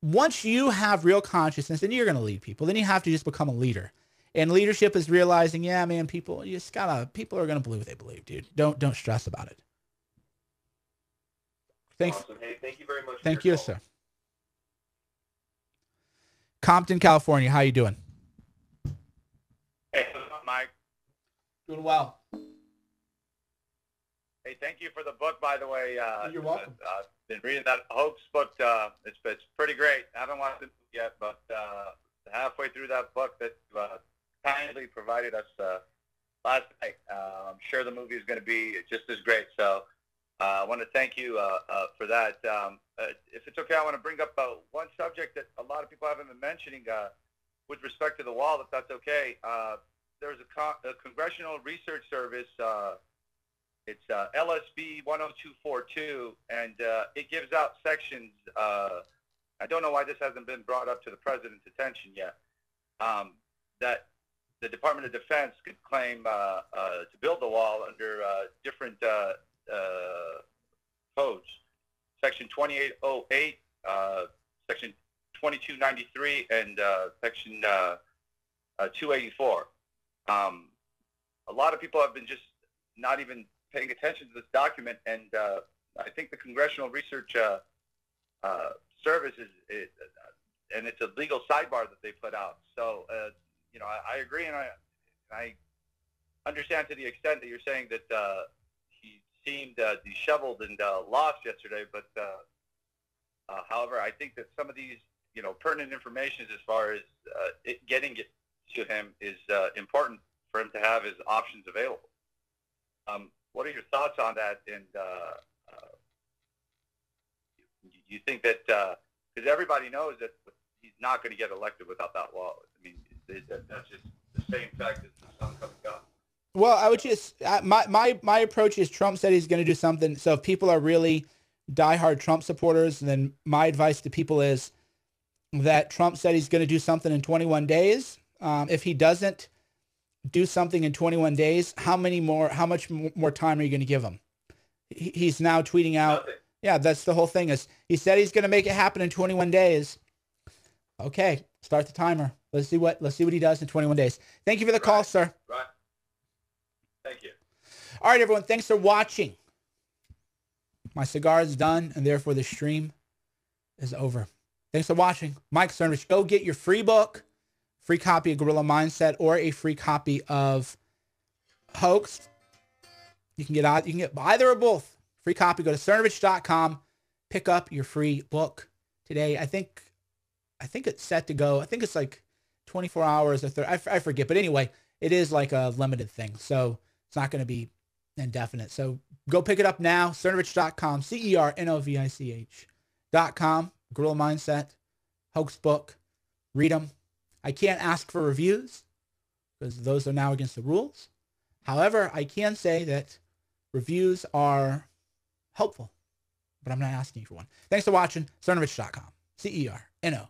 once you have real consciousness, then you're going to lead people. Then you have to just become a leader. And leadership is realizing, yeah, man, people are going to believe what they believe, dude. Don't stress about it. Thanks. Awesome. Hey, thank you very much. Thank you, sir. Compton, California. How you doing? Hey, what's up, Mike? Doing well. Hey, thank you for the book, by the way. You're welcome. I've been reading that Hoax book. It's pretty great. I haven't watched it yet, but halfway through that book that kindly provided us last night, I'm sure the movie is going to be just as great. So I want to thank you for that. If it's okay, I want to bring up one subject that a lot of people haven't been mentioning with respect to the wall, if that's okay. There's a Congressional Research Service. It's LSB 10242, and it gives out sections. I don't know why this hasn't been brought up to the president's attention yet. That the Department of Defense could claim to build the wall under different codes. Section 2808, Section 2293, and Section 284. A lot of people have been just not even paying attention to this document, and I think the Congressional Research Service and it's a legal sidebar that they put out. So, I agree, and I understand to the extent that you're saying that he seemed disheveled and lost yesterday. But however, I think that some of these, pertinent information as far as getting it to him is important for him to have his options available. What are your thoughts on that? And you think that, because everybody knows that he's not going to get elected without that law. I mean, that's just the same fact as the sun coming up. Well, I would just, my approach is Trump said he's going to do something. So if people are really diehard Trump supporters, then my advice to people is that Trump said he's going to do something in 21 days. If he doesn't do something in 21 days, how much more time are you going to give him? He's now tweeting out. Nothing. Yeah, that's the whole thing. Is he said he's going to make it happen in 21 days. Okay, start the timer. Let's see what he does in 21 days. Thank you for the call, sir. Right. Thank you. All right, everyone. Thanks for watching. My cigar is done, and therefore the stream is over. Thanks for watching. Mike Cernovich, go get your free book, free copy of Gorilla Mindset, or a free copy of Hoax. You can get either or both. Free copy. Go to cernovich.com. Pick up your free book today. I think it's set to go. I think it's like 24 hours or 30. I forget. But anyway, it is like a limited thing. So it's not going to be indefinite. So go pick it up now. Cernovich.com. CERNOVICH.com. Gorilla Mindset. Hoax book. Read them. I can't ask for reviews because those are now against the rules. However, I can say that reviews are helpful, but I'm not asking you for one. Thanks for watching. Cernovich.com. CERNOVICH.com.